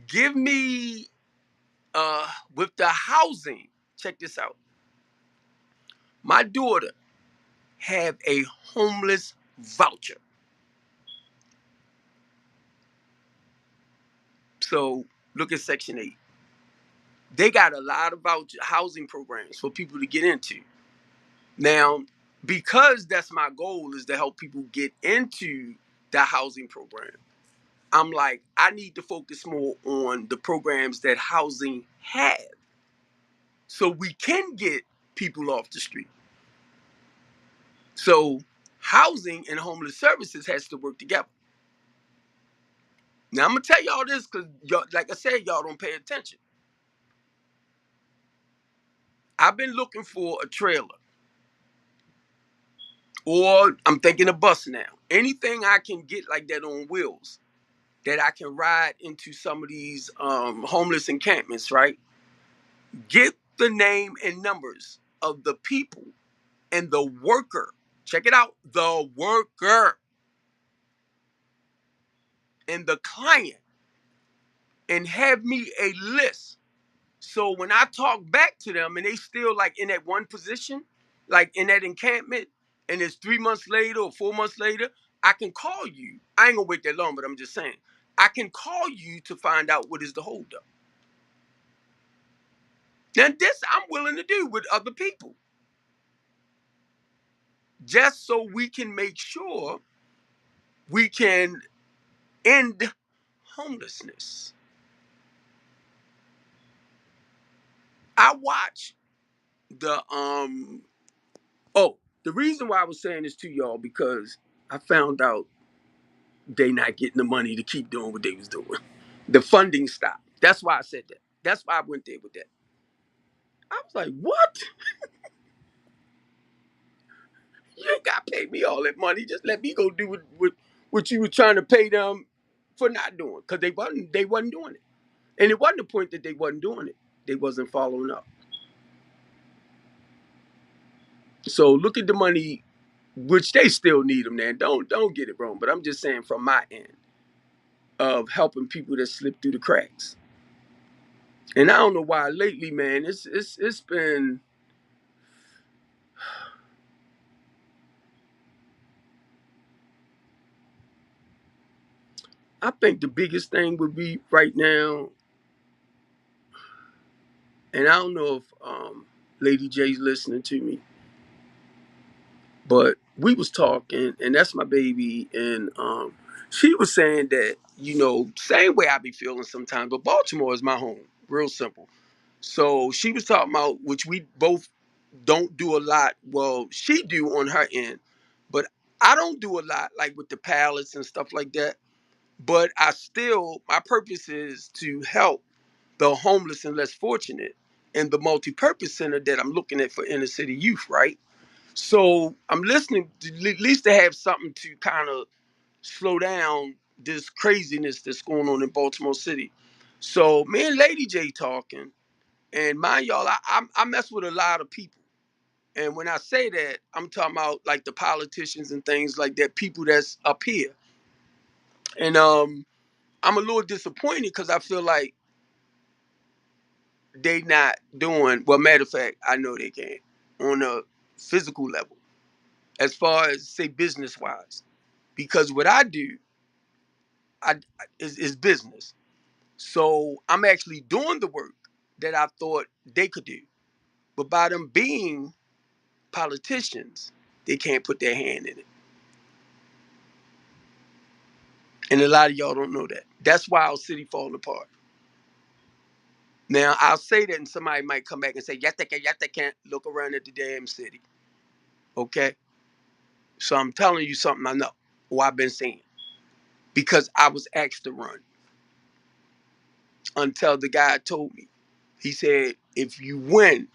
Give me, with the housing, check this out. My daughter have a homeless voucher. So look at Section 8. They got a lot of voucher housing programs for people to get into. Now, because that's my goal is to help people get into the housing program, I'm like, I need to focus more on the programs that housing have so we can get people off the street. So housing and homeless services has to work together. Now I'm gonna tell y'all this because y'all, like I said, y'all don't pay attention. I've been looking for a trailer, or I'm thinking a bus now. Anything I can get like that on wheels that I can ride into some of these homeless encampments, right? Get the name and numbers of the people and the worker. Check it out, the worker and the client, and have me a list. So when I talk back to them and they still like in that one position, like in that encampment, and it's 3 months later or 4 months later, I can call you. I ain't gonna wait that long, but I'm just saying, I can call you to find out what is the holdup. Now this I'm willing to do with other people, just so we can make sure we can end homelessness. I watch the oh, the reason why I was saying this to y'all because I found out they not getting the money to keep doing what they was doing. The funding stopped. That's why I said that. That's why I went there with that. I was like, what? You ain't got to pay me all that money. Just let me go do what you were trying to pay them for not doing. Because they wasn't doing it. And it wasn't the point that they wasn't doing it. They wasn't following up. So look at the money, which they still need them, man. Don't get it wrong. But I'm just saying from my end of helping people that slip through the cracks. And I don't know why lately, man. It's been. I think the biggest thing would be right now, And I don't know if Lady J's listening to me, but we was talking, and that's my baby, and she was saying that, same way I be feeling sometimes, but Baltimore is my home, real simple. So she was talking about, which we both don't do a lot. Well, she do on her end, but I don't do a lot, like with the pallets and stuff like that. But my purpose is to help the homeless and less fortunate in the multi-purpose center that I'm looking at for inner city youth, right? So I'm listening to, at least to have something to kind of slow down this craziness that's going on in Baltimore City. So me and Lady J talking, and mind y'all, I mess with a lot of people. And when I say that, I'm talking about like the politicians and things like that, people that's up here. And I'm a little disappointed because I feel like they not doing, well, matter of fact, I know they can on a physical level, as far as say business wise. Because what I do I is business. So I'm actually doing the work that I thought they could do. But by them being politicians, they can't put their hand in it. And a lot of y'all don't know that. That's why our city falling apart. Now I'll say that, and somebody might come back and say, "Yes, they can't look around at the damn city." Okay, so I'm telling you something I know, or I've been saying, because I was asked to run until the guy told me. He said, "If you win,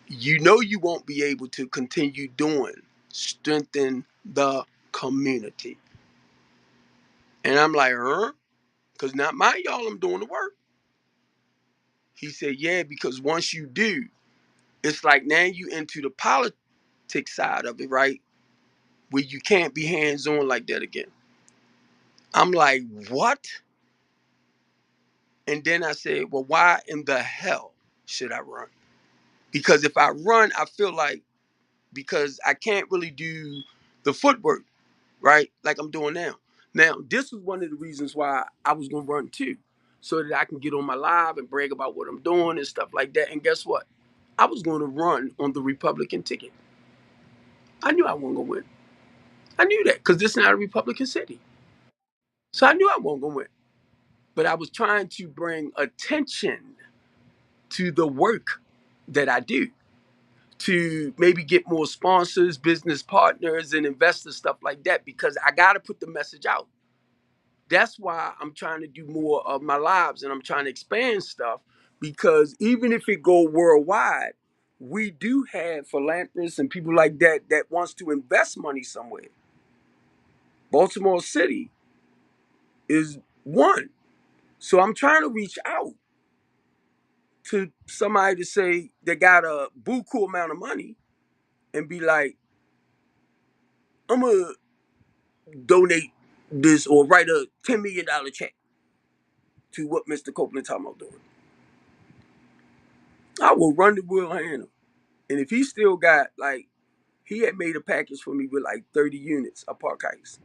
you know you won't be able to continue doing strengthen the community." And I'm like, huh? Because not mind y'all, I'm doing the work. He said, yeah, because once you do, it's like now you into the politics side of it, right? Where you can't be hands-on like that again. I'm like, what? And then I said, well, why in the hell should I run? Because if I run, I feel like, because I can't really do the footwork, right? Like I'm doing now. Now, this was one of the reasons why I was gonna run too, so that I can get on my live and brag about what I'm doing and stuff like that. And guess what? I was gonna run on the Republican ticket. I knew I wasn't gonna win. I knew that because this is not a Republican city. So I knew I wasn't gonna win. But I was trying to bring attention to the work that I do, to maybe get more sponsors, business partners, and investors, stuff like that, because I gotta put the message out. That's why I'm trying to do more of my lives, and I'm trying to expand stuff, because even if it go worldwide, we do have philanthropists and people like that that wants to invest money somewhere. Baltimore City is one. So I'm trying to reach out to somebody to say they got a buku amount of money and be like, I'm gonna donate this or write a $10 million check to what Mr. Copeland talking about doing. I will run the Will Hannah. And if he still got, like, he had made a package for me with like 30 units of Park Heights,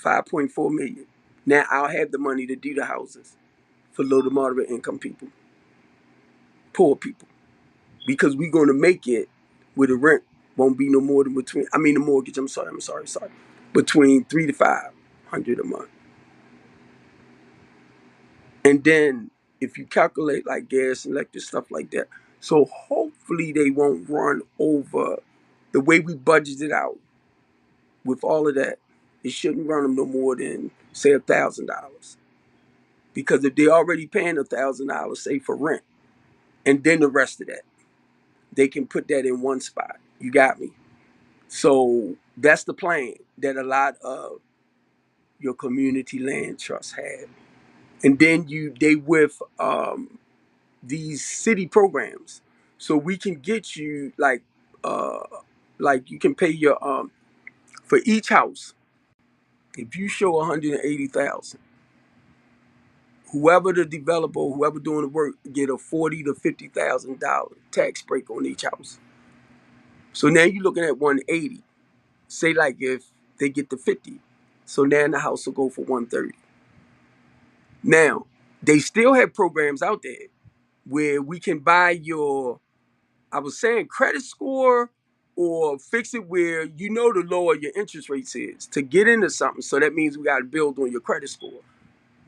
5.4 million. Now I'll have the money to do the houses for low to moderate income people, poor people, because we're going to make it where the rent won't be no more than the mortgage, I'm sorry, between 3 to 500 a month. And then if you calculate like gas and electric stuff like that, so hopefully they won't run over the way we budgeted out. With all of that, it shouldn't run them no more than say $1,000, because if they're already paying $1,000, say for rent, and then the rest of that, they can put that in one spot. You got me? So that's the plan that a lot of your community land trusts have. And then they with these city programs, so we can get you uh like you can pay your for each house. If you show 180,000, whoever the developer, whoever doing the work, get a $40,000 to $50,000 tax break on each house. So now you're looking at 180. Say like if they get the 50, so now the house will go for 130. Now they still have programs out there where we can buy your, I was saying credit score, or fix it where you know the lower your interest rates is to get into something. So that means we got to build on your credit score.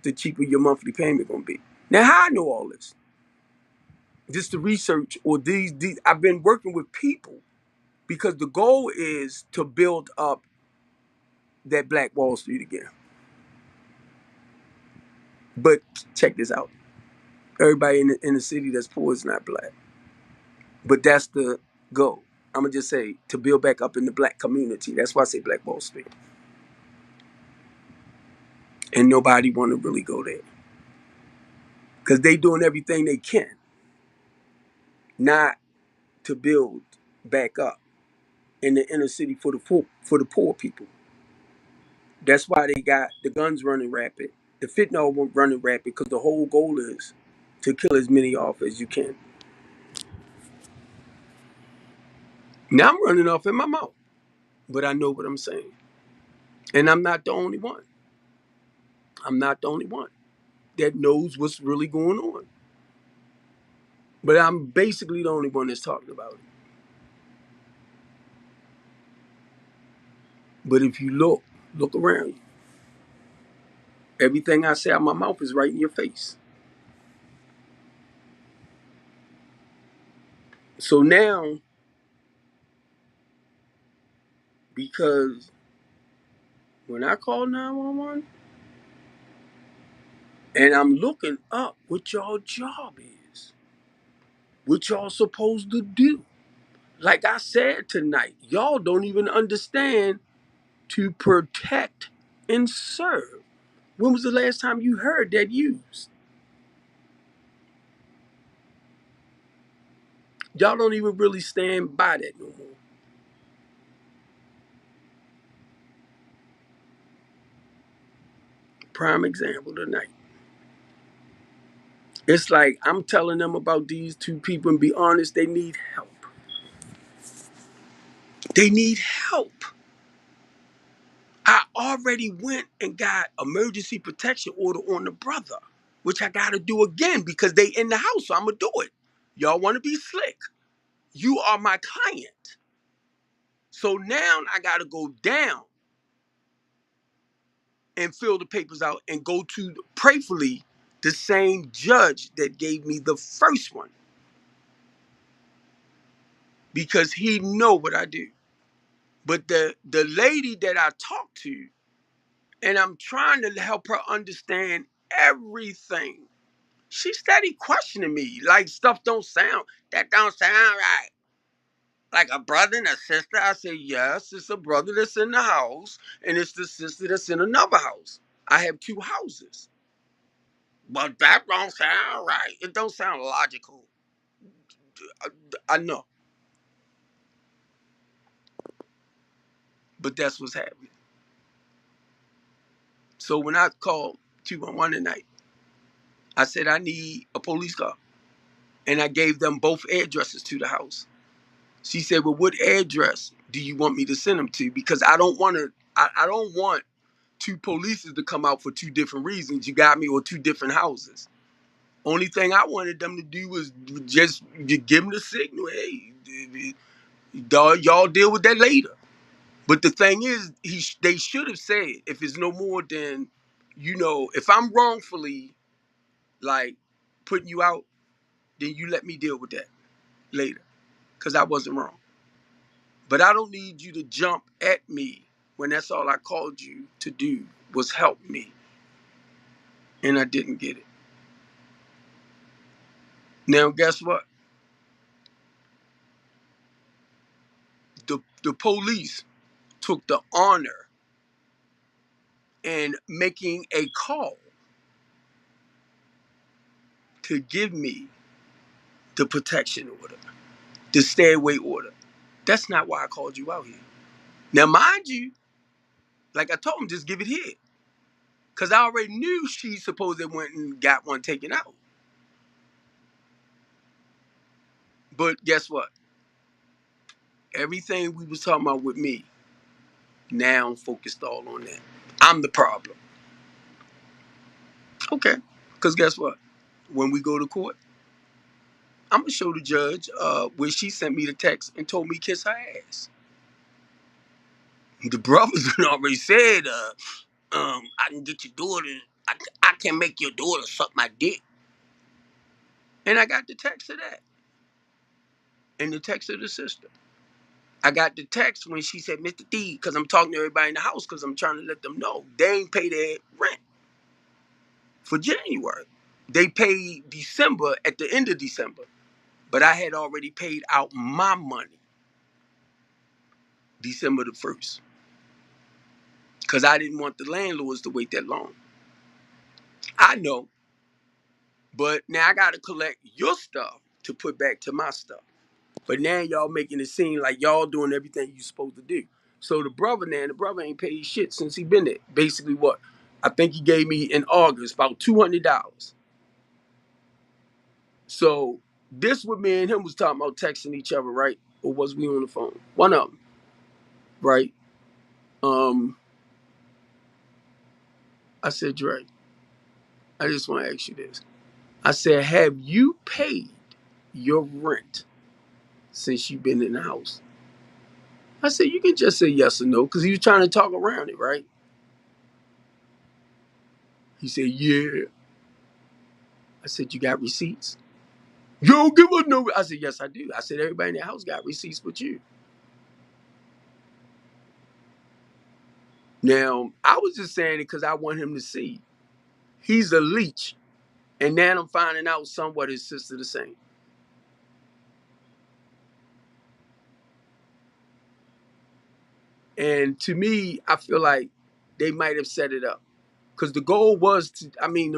The cheaper your monthly payment gonna be. Now, how I know all this? Just the research, or these I've been working with people because the goal is to build up that Black Wall Street again. But check this out. Everybody in the city that's poor is not black. But that's the goal. I'm gonna just say to build back up in the black community. That's why I say Black Wall Street. And nobody wanna really go there. Because they doing everything they can not to build back up in the inner city for the poor people. That's why they got the guns running rapid, the fentanyl running rapid, because the whole goal is to kill as many off as you can. Now I'm running off in my mouth, but I know what I'm saying. And I'm not the only one. I'm not the only one that knows what's really going on. But I'm basically the only one that's talking about it. But if you look around you. Everything I say out my mouth is right in your face. So now, because when I call 911 and I'm looking up what y'all job is, what y'all supposed to do. Like I said tonight, y'all don't even understand to protect and serve. When was the last time you heard that used? Y'all don't even really stand by that no more. Prime example tonight. It's like I'm telling them about these two people and be honest, they need help. They need help. I already went and got emergency protection order on the brother, which I gotta do again because they in the house, so I'm gonna do it. Y'all wanna be slick. You are my client. So now I gotta go down and fill the papers out and go to prayerfully the same judge that gave me the first one because he know what I do. But the lady that I talked to, and I'm trying to help her understand everything. She steady questioning me, like stuff that don't sound right. Like a brother and a sister. I say, yes, it's a brother that's in the house, and it's the sister that's in another house. I have two houses. But that don't sound right. It don't sound logical. I know, but that's what's happening. So when I called 211 tonight, I said I need a police car. And I gave them both addresses to the house. She said, well, what address do you want me to send them to? Because I don't want to, I don't want two polices to come out for two different reasons. You got me, or two different houses. Only thing I wanted them to do was just give them the signal. Hey, y'all deal with that later. But the thing is, they should have said, if it's no more than, if I'm wrongfully like putting you out, then you let me deal with that later, because I wasn't wrong. But I don't need you to jump at me when that's all I called you to do was help me. And I didn't get it. Now, guess what? The police took the honor in making a call to give me the protection order, the stay away order. That's not why I called you out here. Now, mind you, like I told him, just give it here. Because I already knew she supposed went and got one taken out. But guess what? Everything we was talking about with me, now I'm focused all on that. I'm the problem. Okay. Because guess what? When we go to court, I'm gonna show the judge where she sent me the text and told me kiss her ass. The brothers had already said, I can get your daughter. I can make your daughter suck my dick. And I got the text of that and the text of the sister. I got the text when she said, Mr. D, because I'm talking to everybody in the house because I'm trying to let them know they ain't pay their rent for January. They paid December at the end of December, but I had already paid out my money December the 1st because I didn't want the landlords to wait that long. I know, but now I got to collect your stuff to put back to my stuff. But now y'all making it seem like y'all doing everything you supposed to do. So the brother ain't paid shit since he been there. Basically what? I think he gave me in August about $200. So this what me and him was talking about texting each other, right? Or was we on the phone? One of them, right? Um, I said, Dre, I just want to ask you this. I said, have you paid your rent since you've been in the house? I said, you can just say yes or no, because he was trying to talk around it, right? He said, yeah. I said, you got receipts? You don't give us no. I said, yes, I do. I said, everybody in the house got receipts but you. Now, I was just saying it because I want him to see. He's a leech. And now I'm finding out somewhat his sister the same. And to me, I feel like they might have set it up. Because the goal was to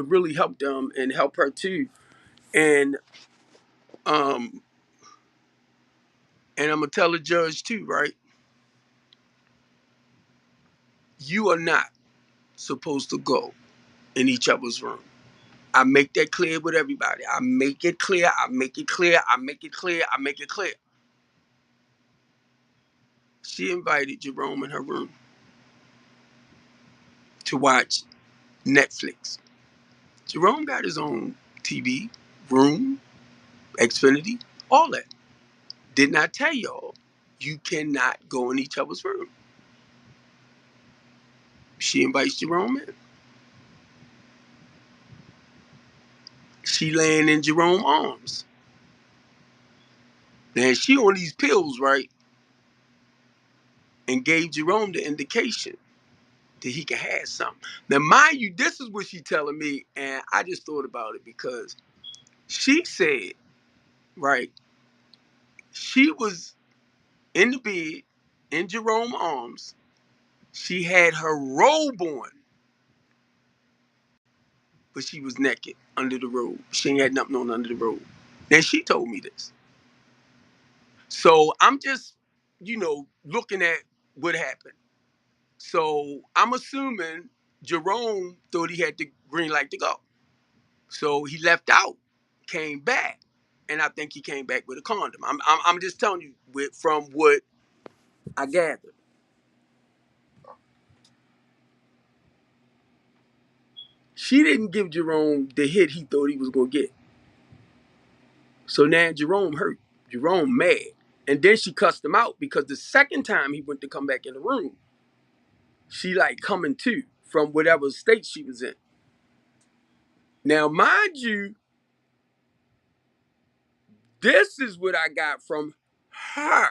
really help them and help her too. And um, and I'm gonna tell the judge too, right? You are not supposed to go in each other's room. I make that clear with everybody. I make it clear. I make it clear. I make it clear. I make it clear. She invited Jerome in her room to watch Netflix. Jerome got his own TV, room, Xfinity, all that. Did not tell y'all you cannot go in each other's room. She invites Jerome in. She laying in Jerome's arms. Now she on these pills, right? And gave Jerome the indication that he can have something. Now, mind you, this is what she telling me, and I just thought about it because she said, right, she was in the bed in Jerome's arms. She had her robe on, but she was naked under the robe. She ain't had nothing on under the robe. Now she told me this. So I'm just, looking at what happened. So I'm assuming Jerome thought he had the green light to go. So he left out, came back, and I think he came back with a condom. I'm just telling you from what I gathered. She didn't give Jerome the hit he thought he was gonna get. So now Jerome hurt. Jerome mad. And then she cussed him out because the second time he went to come back in the room, she like coming to from whatever state she was in. Now, mind you, this is what I got from her.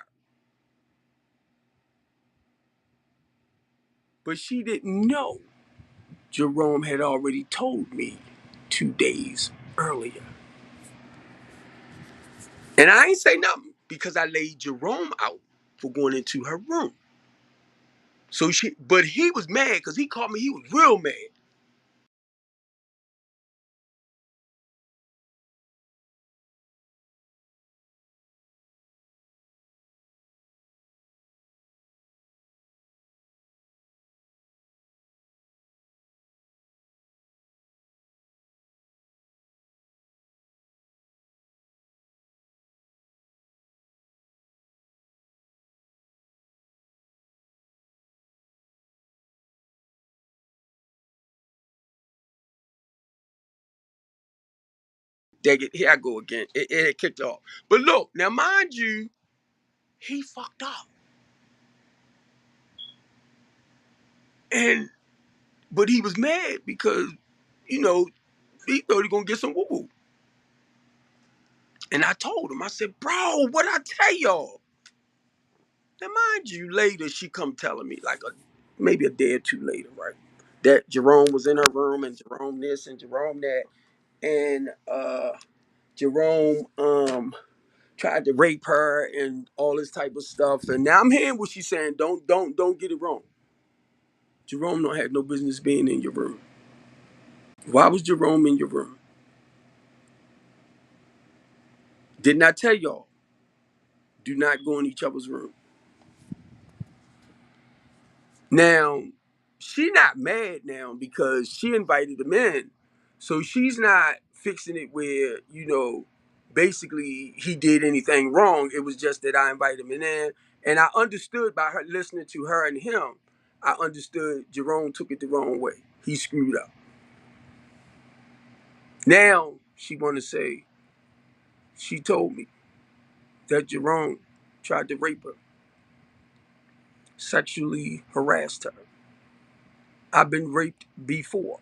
But she didn't know Jerome had already told me 2 days earlier. And I ain't say nothing because I laid Jerome out for going into her room. But he was mad because he called me, he was real mad. Dang it, here I go again. It kicked off. But look, now mind you, he fucked up. And but he was mad because, you know, he thought he gonna get some woo-woo. And I told him, I said, bro, what I tell y'all? Now mind you, later she come telling me, like maybe a day or two later, right? That Jerome was in her room and Jerome this and Jerome that. And Jerome tried to rape her and all this type of stuff. And now I'm hearing what she's saying. Don't get it wrong. Jerome don't have no business being in your room. Why was Jerome in your room? Didn't I tell y'all? Do not go in each other's room. Now, she not mad now because she invited him in. So she's not fixing it where, basically he did anything wrong. It was just that I invited him in. And I understood by her listening to her and him, I understood Jerome took it the wrong way. He screwed up. Now she want to say, she told me that Jerome tried to rape her, sexually harassed her. I've been raped before.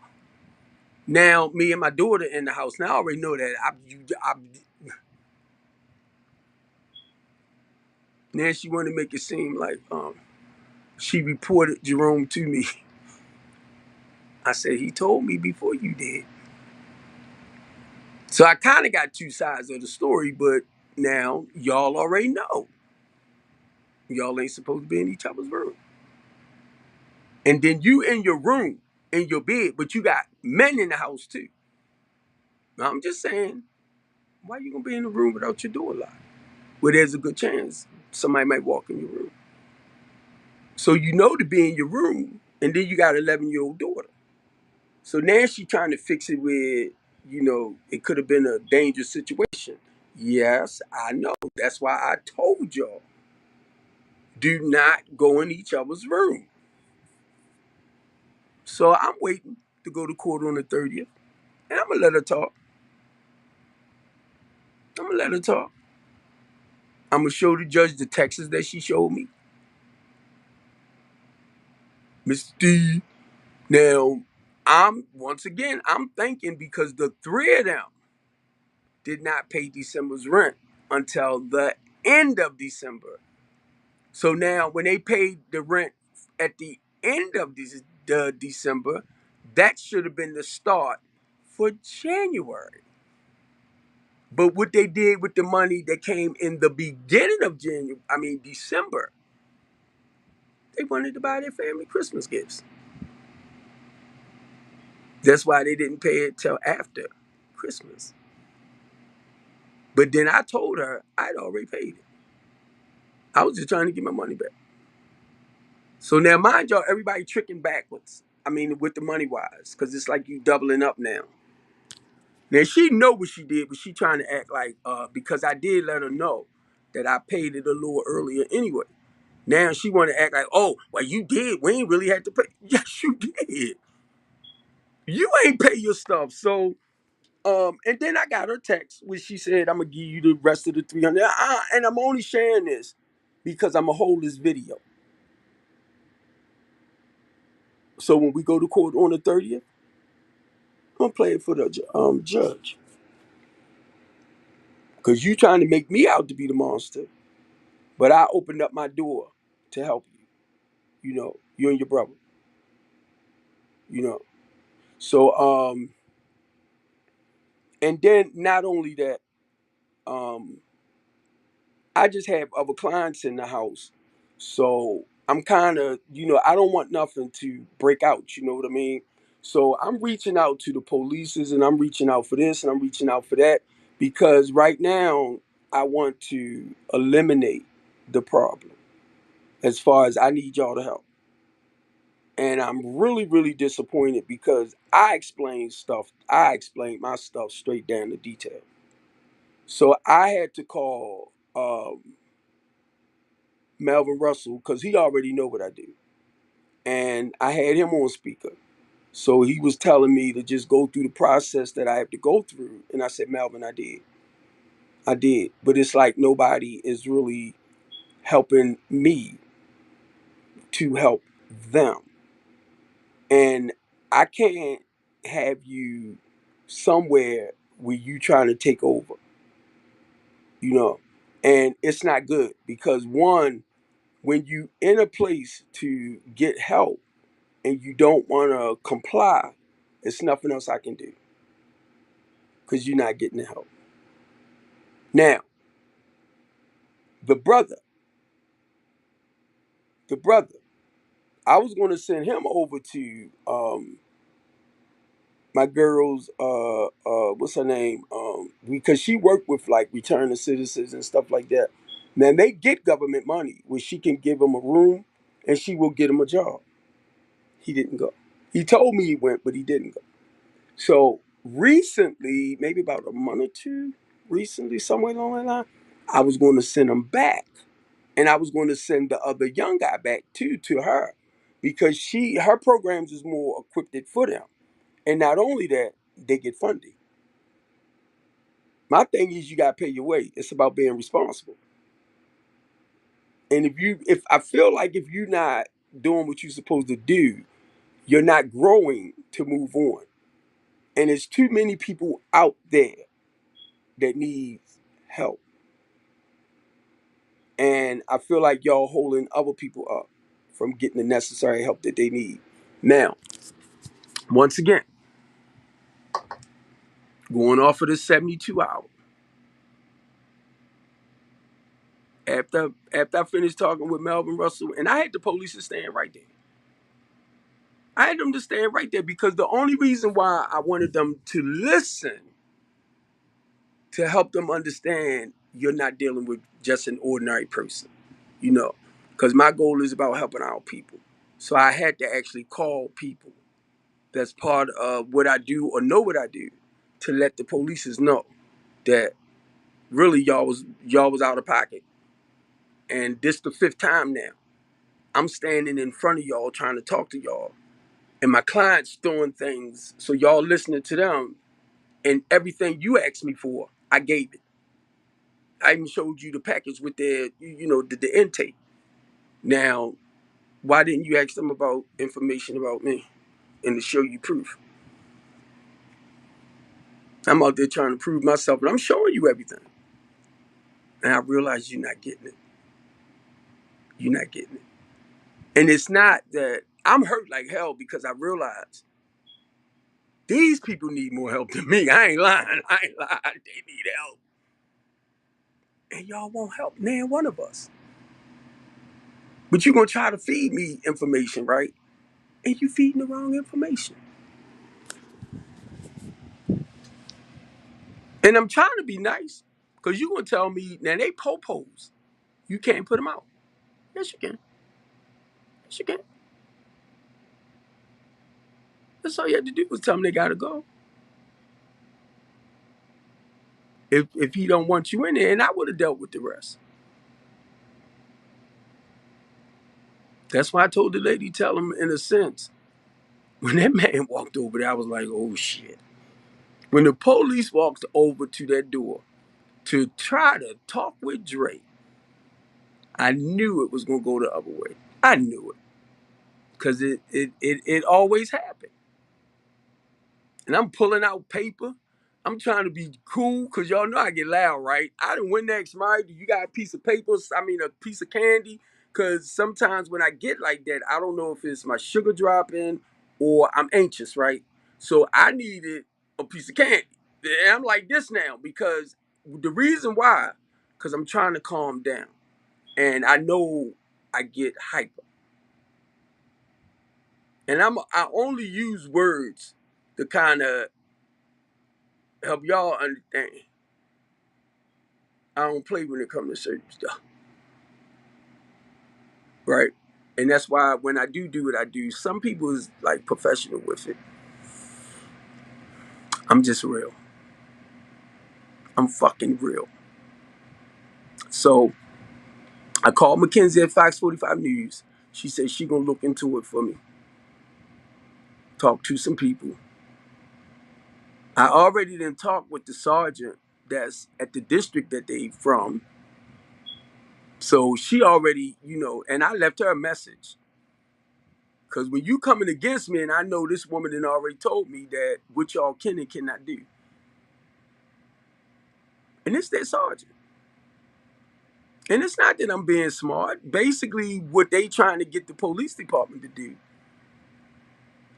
Now, me and my daughter in the house. Now, I already know that. Now she want to make it seem like she reported Jerome to me. I said, he told me before you did. So I kind of got two sides of the story, but now y'all already know. Y'all ain't supposed to be in each other's room. And then you in your room, in your bed, but you got men in the house too. Now, I'm just saying, why you gonna be in the room without your door locked? Where there's a good chance somebody might walk in your room. So you know to be in your room, and then you got an 11-year-old daughter. So now she trying to fix it with, it could have been a dangerous situation. Yes, I know. That's why I told y'all, do not go in each other's room. So I'm waiting to go to court on the 30th, and I'm gonna let her talk. I'm gonna let her talk. I'm gonna show the judge the texts that she showed me. Mr. D. Now, I'm thinking because the three of them did not pay December's rent until the end of December. So now when they paid the rent at the end of the December, that should have been the start for January. But what they did with the money that came in the beginning of December, they wanted to buy their family Christmas gifts. That's why they didn't pay it till after Christmas. But then I told her I'd already paid it. I was just trying to get my money back. So now, mind y'all, everybody tricking backwards. With the money wise, because it's like you doubling up now. Now she know what she did, but she trying to act like because I did let her know that I paid it a little earlier anyway. Now she want to act like, oh, well, you did. We ain't really had to pay. Yes, you did. You ain't pay your stuff. So, and then I got her text where she said, I'm gonna give you the rest of the 300. And I'm only sharing this because I'm gonna hold this video. So when we go to court on the 30th, I'm gonna play it for the judge. Because you trying to make me out to be the monster, but I opened up my door to help you. You and your brother. You know. So and then not only that, um, I just have other clients in the house. So I'm kind of, I don't want nothing to break out, you know what I mean? So I'm reaching out to the polices and I'm reaching out for this and I'm reaching out for that because right now I want to eliminate the problem as far as I need y'all to help. And I'm really, really disappointed because I explained my stuff straight down to detail. So I had to call Melvin Russell because he already know what I do. And I had him on speaker. So he was telling me to just go through the process that I have to go through. And I said, Melvin, I did. I did. But it's like nobody is really helping me to help them. And I can't have you somewhere where you trying to take over, you know. And it's not good because one, when you in a place to get help and you don't want to comply, it's nothing else I can do because you're not getting the help. Now, the brother, the brother, I was going to send him over to my girl's what's her name, because she worked with like returning citizens and stuff like that. Now they get government money where she can give him a room and she will get him a job. He didn't go. He told me he went, but he didn't go. So recently, maybe about a month or two, recently, somewhere along that line, I was going to send him back. And I was going to send the other young guy back too to her because her programs is more equipped for them. And not only that, they get funding. My thing is you gotta pay your way. It's about being responsible. And if I feel like if you're not doing what you're supposed to do, you're not growing to move on. And there's too many people out there that needs help. And I feel like y'all holding other people up from getting the necessary help that they need. Now, once again, going off of the 72 hour. After I finished talking with Melvin Russell, and I had the police to stand right there. I had them to stand right there because the only reason why I wanted them to listen to help them understand you're not dealing with just an ordinary person, you know, because my goal is about helping our people. So I had to actually call people that's part of what I do or know what I do to let the police know that really y'all was out of pocket. And this the fifth time now. I'm standing in front of y'all trying to talk to y'all. And my clients doing things. So y'all listening to them. And everything you asked me for, I gave it. I even showed you the package with the intake. Now, why didn't you ask them about information about me and to show you proof? I'm out there trying to prove myself, and I'm showing you everything. And I realize you're not getting it. You're not getting it. And it's not that I'm hurt like hell because I realize these people need more help than me. I ain't lying. I ain't lying. They need help. And y'all won't help nan one of us. But you're going to try to feed me information, right? And you feeding the wrong information. And I'm trying to be nice because you're going to tell me, now they popos. You can't put them out. Yes, you can. Yes, you can. That's all you had to do was tell them they got to go. If he don't want you in there, and I would have dealt with the rest. That's why I told the lady, tell him in a sense. When that man walked over there, I was like, oh shit. When the police walked over to that door to try to talk with Drake, I knew it was gonna go the other way. I knew it. Cause it always happened. And I'm pulling out paper. I'm trying to be cool because y'all know I get loud, right? I done went next, Mike. You got a piece of paper, a piece of candy. Because sometimes when I get like that, I don't know if it's my sugar dropping or I'm anxious, right? So I needed a piece of candy. And I'm like this now because the reason why, because I'm trying to calm down. And I know I get hyper. And I only use words to kind of help y'all understand. I don't play when it comes to certain stuff, right? And that's why when I do what I do, some people is like professional with it. I'm just real. I'm fucking real. So I called Mackenzie at Fox 45 News. She said she gonna look into it for me. talked to some people. I already didn't talk with the sergeant that's at the district that they from. So she already, and I left her a message. Because when you coming against me, and I know this woman had already told me that what y'all can and cannot do. And it's their sergeant. And it's not that I'm being smart. Basically, what they trying to get the police department to do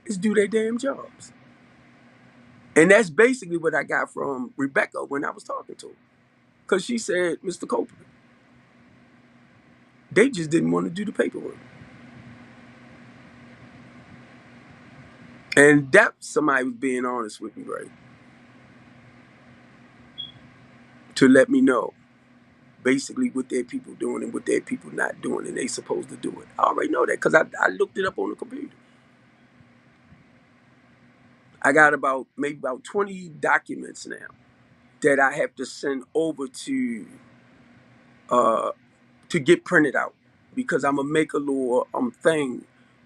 is do their damn jobs. And that's basically what I got from Rebecca when I was talking to her. Because she said, Mr. Copeland, they just didn't want to do the paperwork. And that somebody was being honest with me, right? To let me know basically what their people doing and what their people not doing, and they supposed to do it. I already know that because I looked it up on the computer. I got maybe about 20 documents now that I have to send over uh, to get printed out because I'm gonna make a little thing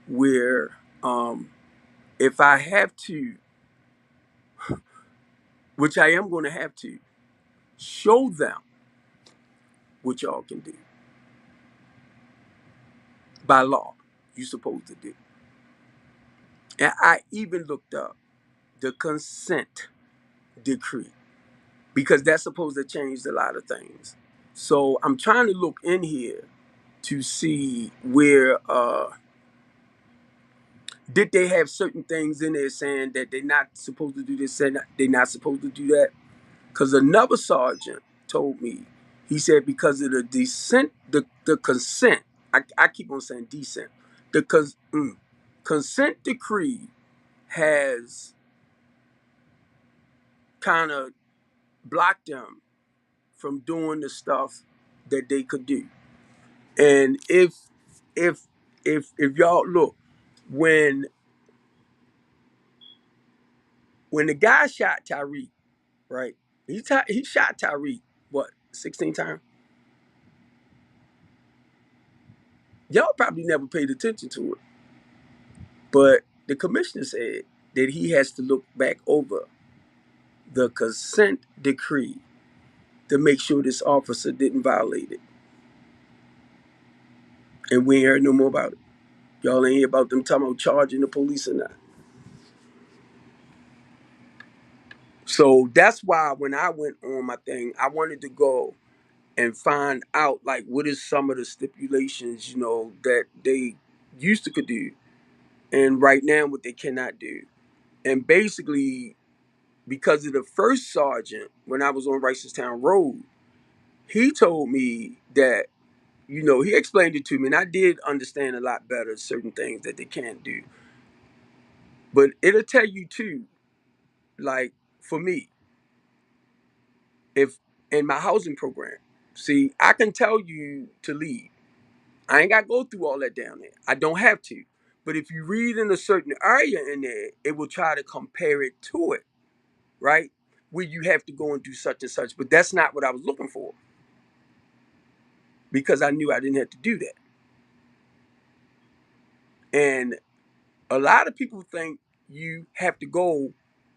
where if I have to, which I am going to have to, show them what y'all can do by law. You supposed to do, and I even looked up the consent decree because that's supposed to change a lot of things. So I'm trying to look in here to see where did they have certain things in there saying that they're not supposed to do this and they're not supposed to do that. Because another sergeant told me, he said because of the descent, the consent, I keep on saying descent, the consent decree has kind of blocked them from doing the stuff that they could do. And if if y'all look, when when the guy shot Tyreek, right? He shot Tyreek, what, 16 times? Y'all probably never paid attention to it. But the commissioner said that he has to look back over the consent decree to make sure this officer didn't violate it. And we ain't heard no more about it. Y'all ain't hear about them talking about charging the police or not. So that's why when I went on my thing, I wanted to go and find out like what is some of the stipulations, that they used to could do and right now what they cannot do. And basically because of the first sergeant when I was on Town Road, he told me that, he explained it to me and I did understand a lot better certain things that they can't do. But it'll tell you too, like for me, if in my housing program, see, I can tell you to leave. I ain't got to go through all that down there. I don't have to. But if you read in a certain area in there, it will try to compare it to it, right? Where you have to go and do such and such. But that's not what I was looking for because I knew I didn't have to do that. And a lot of people think you have to go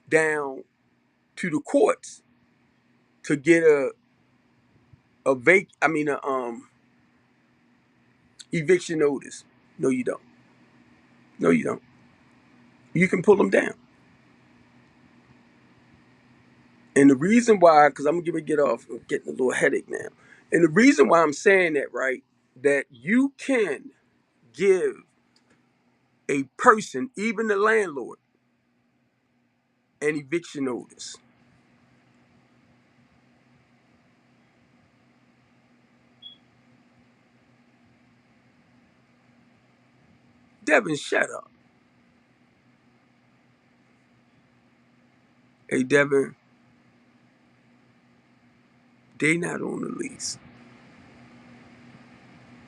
down to the courts to get a eviction notice. No, you don't. No, you don't. You can pull them down. And the reason why, because I'm gonna get off, I'm getting a little headache now. And the reason why I'm saying that, right, that you can give a person, even the landlord, an eviction notice. Devin, shut up. Hey, Devin, they not on the lease.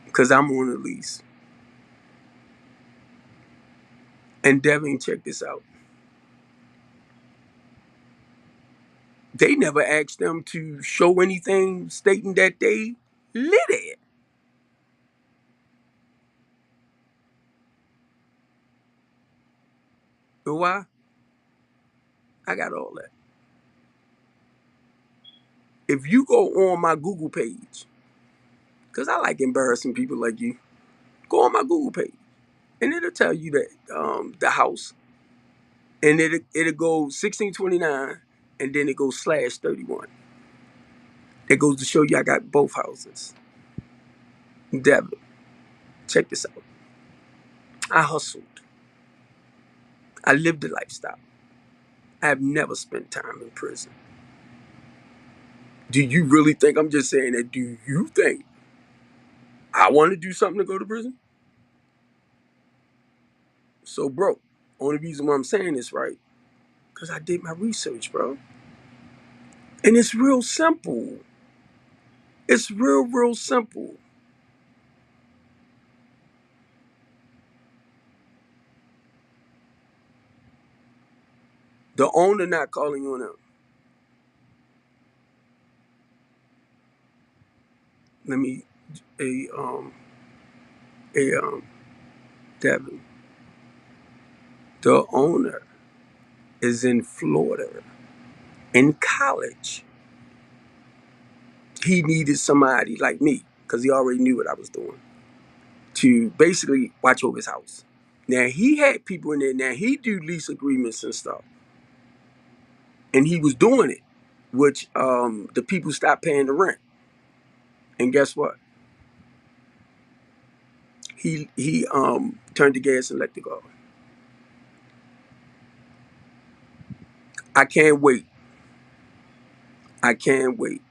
Because I'm on the lease. And Devin, check this out. They never asked them to show anything stating that they lit it. know why? I got all that. If you go on my Google page, because I like embarrassing people like you, go on my Google page, and it'll tell you that the house, and it'll go 1629, and then it goes /31. It goes to show you I got both houses. Devin, check this out. I hustled. I lived the lifestyle. I've never spent time in prison. Do you really think I'm just saying that? Do you think I want to do something to go to prison? So, bro, only reason why I'm saying this, right? Because I did my research, bro. And it's real simple. It's real simple. The owner not calling you on them. Let me, a, a, Devin. The owner is in Florida in college. He needed somebody like me because he already knew what I was doing to basically watch over his house. Now he had people in there. Now he do lease agreements and stuff, and he was doing it, which the people stopped paying the rent. And guess what? He turned the gas and let it go. I can't wait. I can't wait.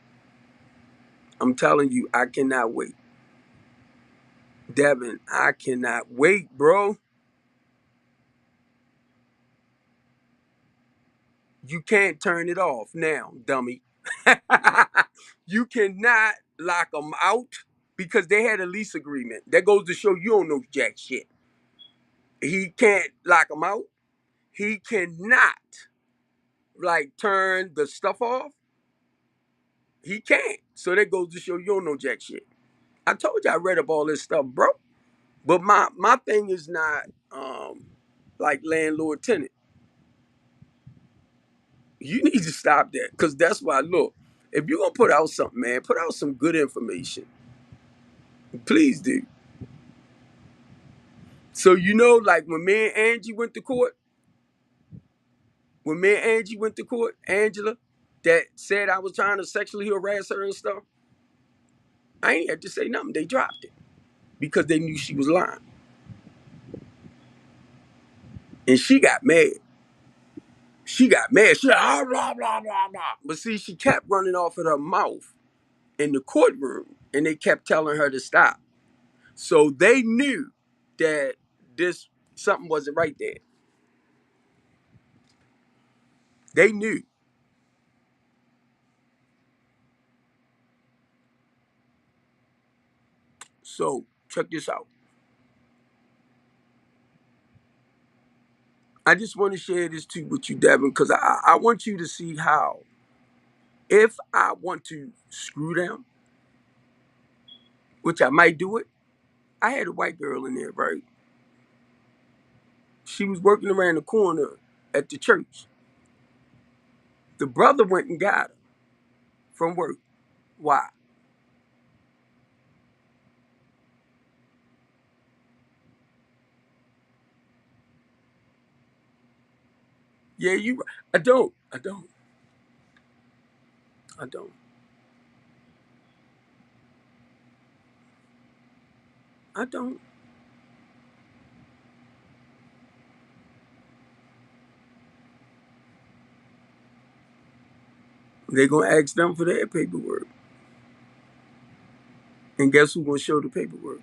I'm telling you, I cannot wait. Devin, I cannot wait, bro. You can't turn it off now, dummy. You cannot lock them out because they had a lease agreement. That goes to show you don't know jack shit. He can't lock them out. He cannot like turn the stuff off. He can't. So that goes to show you don't know jack shit. I told you I read up all this stuff, bro. But my thing is not like landlord tenant. You need to stop that because that's why. Look, if you're gonna put out something, man, put out some good information. Please do. So like when me and Angie went to court, Angela, that said I was trying to sexually harass her and stuff, I ain't had to say nothing. They dropped it because they knew she was lying, and she got mad. She got mad. She like, ah, blah blah blah blah. But see, she kept running off at her mouth in the courtroom, and they kept telling her to stop. So they knew that this something wasn't right there. They knew. So check this out. I just want to share this too with you, Devin, because I want you to see how if I want to screw them, which I might do it. I had a white girl in there, right? She was working around the corner at the church. The brother went and got her from work. Why? Yeah, you. I don't. I don't. I don't. I don't. They're gonna ask them for their paperwork, and guess who's gonna show the paperwork?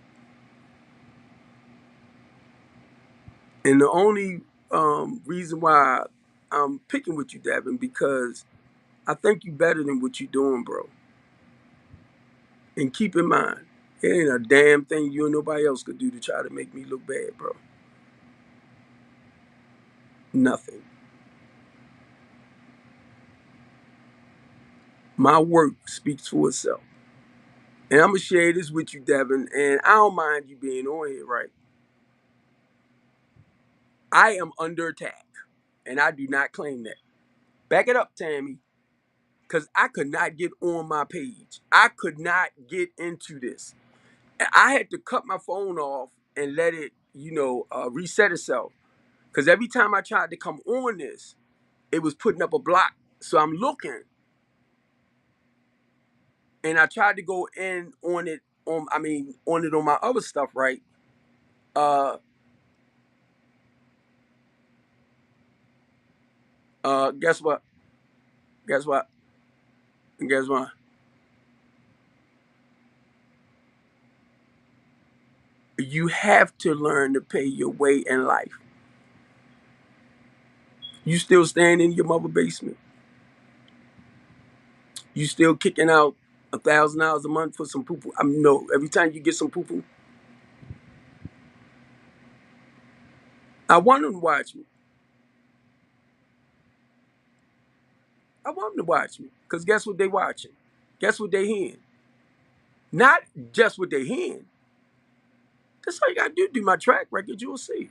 And the only reason why I'm picking with you, Devin, because I think you better than what you doing, bro. And keep in mind, it ain't a damn thing you or nobody else could do to try to make me look bad, bro. Nothing. My work speaks for itself. And I'm gonna share this with you, Devin. And I don't mind you being on here, right? I am under attack, and I do not claim that. Back it up, Tammy, because I could not get on my page. I could not get into this. I had to cut my phone off and let it, reset itself. Because every time I tried to come on this, it was putting up a block. So I'm looking, and I tried to go in on it on my other stuff, right? Uh, guess what? Guess what? And guess what? You have to learn to pay your way in life. You still staying in your mother basement. You still kicking out $1,000 a month for some poo poo. I mean, no. Every time you get some poo poo, I want them to watch me. I want them to watch me. Cause guess what they watching? Guess what they hearing? Not just what they hearing. That's all you gotta do. Do my track record. You'll see.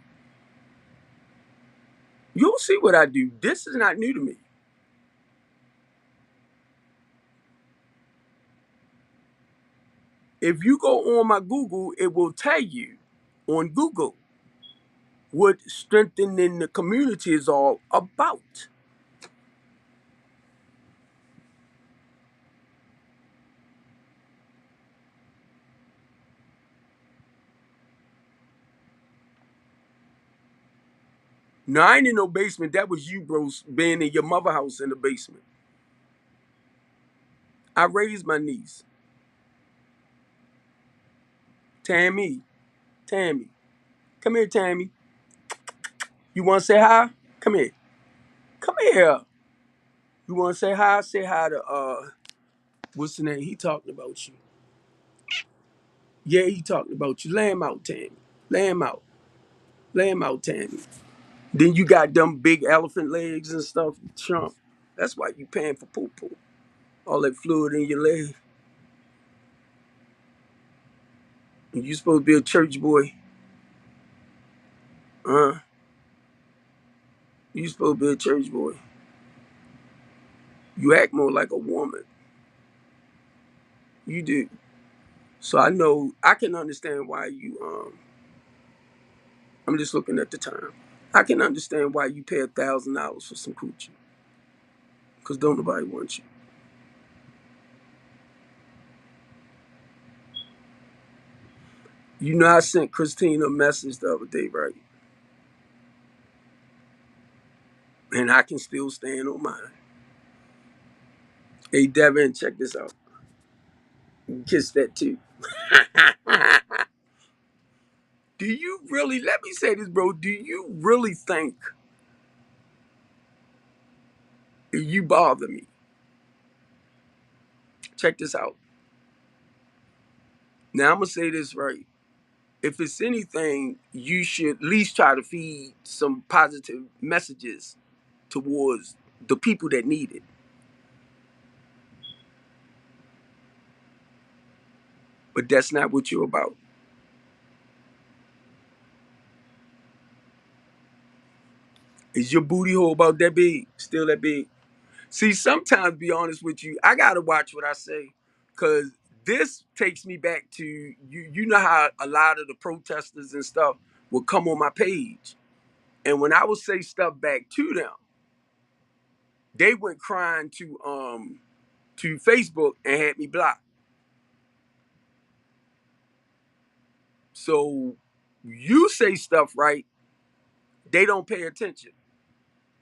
You'll see what I do. This is not new to me. If you go on my Google, it will tell you on Google what strengthening the community is all about. No, I ain't in no basement. That was you, bros, being in your mother house in the basement. I raised my niece, Tammy. Tammy, come here, Tammy. You want to say hi? Come here. Come here. You want to say hi? Say hi to what's the name? He talking about you. Yeah, he talking about you. Lay him out, Tammy. Lay him out. Lay him out, Tammy. Then you got them big elephant legs and stuff, chump. That's why you paying for poo poo. All that fluid in your leg. And you supposed to be a church boy. You supposed to be a church boy. You act more like a woman. You do. So I know I can understand why you I'm just looking at the time. I can understand why you pay $1,000 for some coochie. Cause don't nobody want you. You know I sent Christina a message the other day, right? And I can still stand on mine. Hey Devin, check this out. Kiss that too. Do you really, let me say this, bro. Do you really think you bother me? Check this out. Now I'm gonna say this right. If it's anything, you should at least try to feed some positive messages towards the people that need it. But that's not what you're about. Is your booty hole about that big? Still that big? See, sometimes, be honest with you, I gotta watch what I say, cause this takes me back to you. You know how a lot of the protesters and stuff would come on my page, and when I would say stuff back to them, they went crying to Facebook and had me blocked. So you say stuff right, they don't pay attention.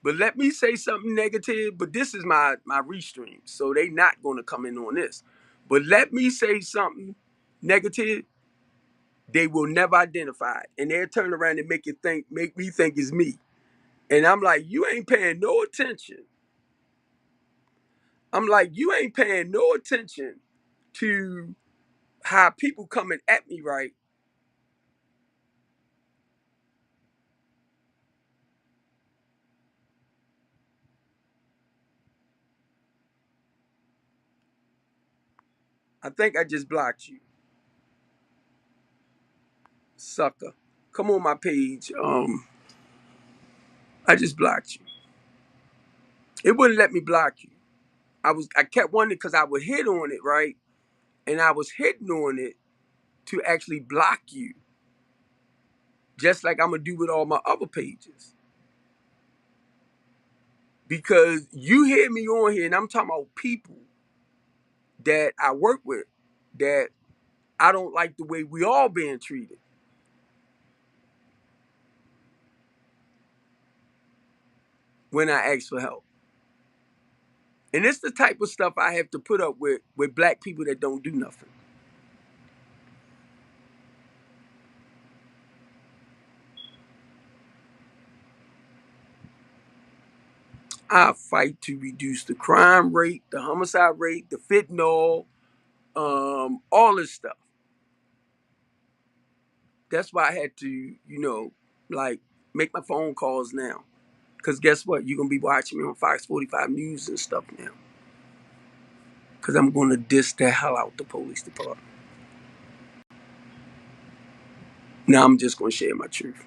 But let me say something negative, but this is my restream, so they not gonna come in on this. But let me say something negative, they will never identify it. And they'll turn around and make me think it's me. And I'm like, you ain't paying no attention. I'm like, you ain't paying no attention to how people coming at me, right? I think I just blocked you, sucker. Come on my page. I just blocked you. It wouldn't let me block you. I kept wondering because I would hit on it, right? And I was hitting on it to actually block you, just like I'm gonna do with all my other pages. Because you hear me on here, and I'm talking about people that I work with that I don't like the way we all being treated. When I ask for help. And it's the type of stuff I have to put up with black people that don't do nothing. I fight to reduce the crime rate, the homicide rate, the fentanyl, all this stuff. That's why I had to, like make my phone calls now. Cause guess what? You're gonna be watching me on Fox 45 News and stuff now. Cause I'm gonna diss the hell out the police department. Now I'm just gonna share my truth.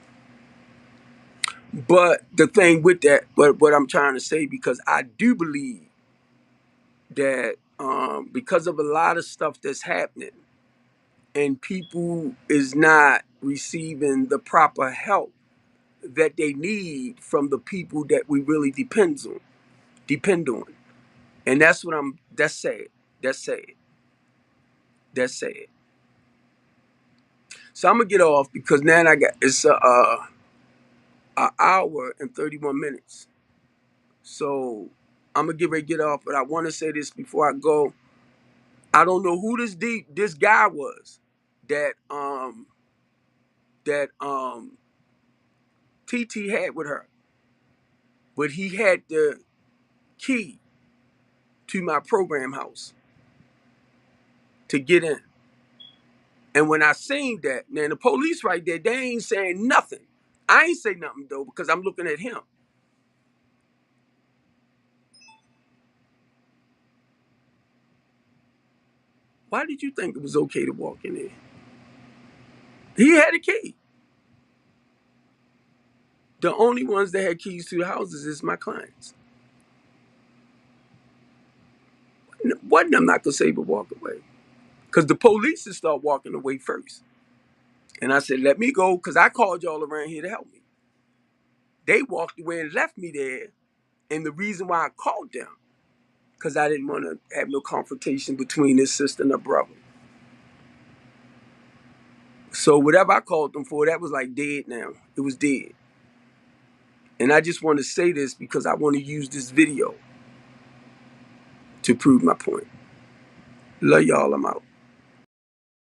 But the thing with that, but what I'm trying to say, because I do believe that because of a lot of stuff that's happening and people is not receiving the proper help that they need from the people that we really depend on. And that's what that's sad. That's sad. That's sad. So I'm gonna get off because now it's a hour and 31 minutes. So I'm gonna get ready to get off, but I want to say this before I go. I don't know who this guy was that TT had with her, but he had the key to my program house to get in. And when I seen that, now the police right there, they ain't saying nothing. I ain't say nothing though because I'm looking at him. Why did you think it was okay to walk in there? He had a key. The only ones that had keys to the houses is my clients. Wasn't I'm not gonna say but walk away. Because the police would start walking away first. And I said, let me go, because I called y'all around here to help me. They walked away and left me there. And the reason why I called them, because I didn't want to have no confrontation between his sister and her brother. So whatever I called them for, that was like dead now. It was dead. And I just want to say this because I want to use this video to prove my point. Love y'all, I'm out.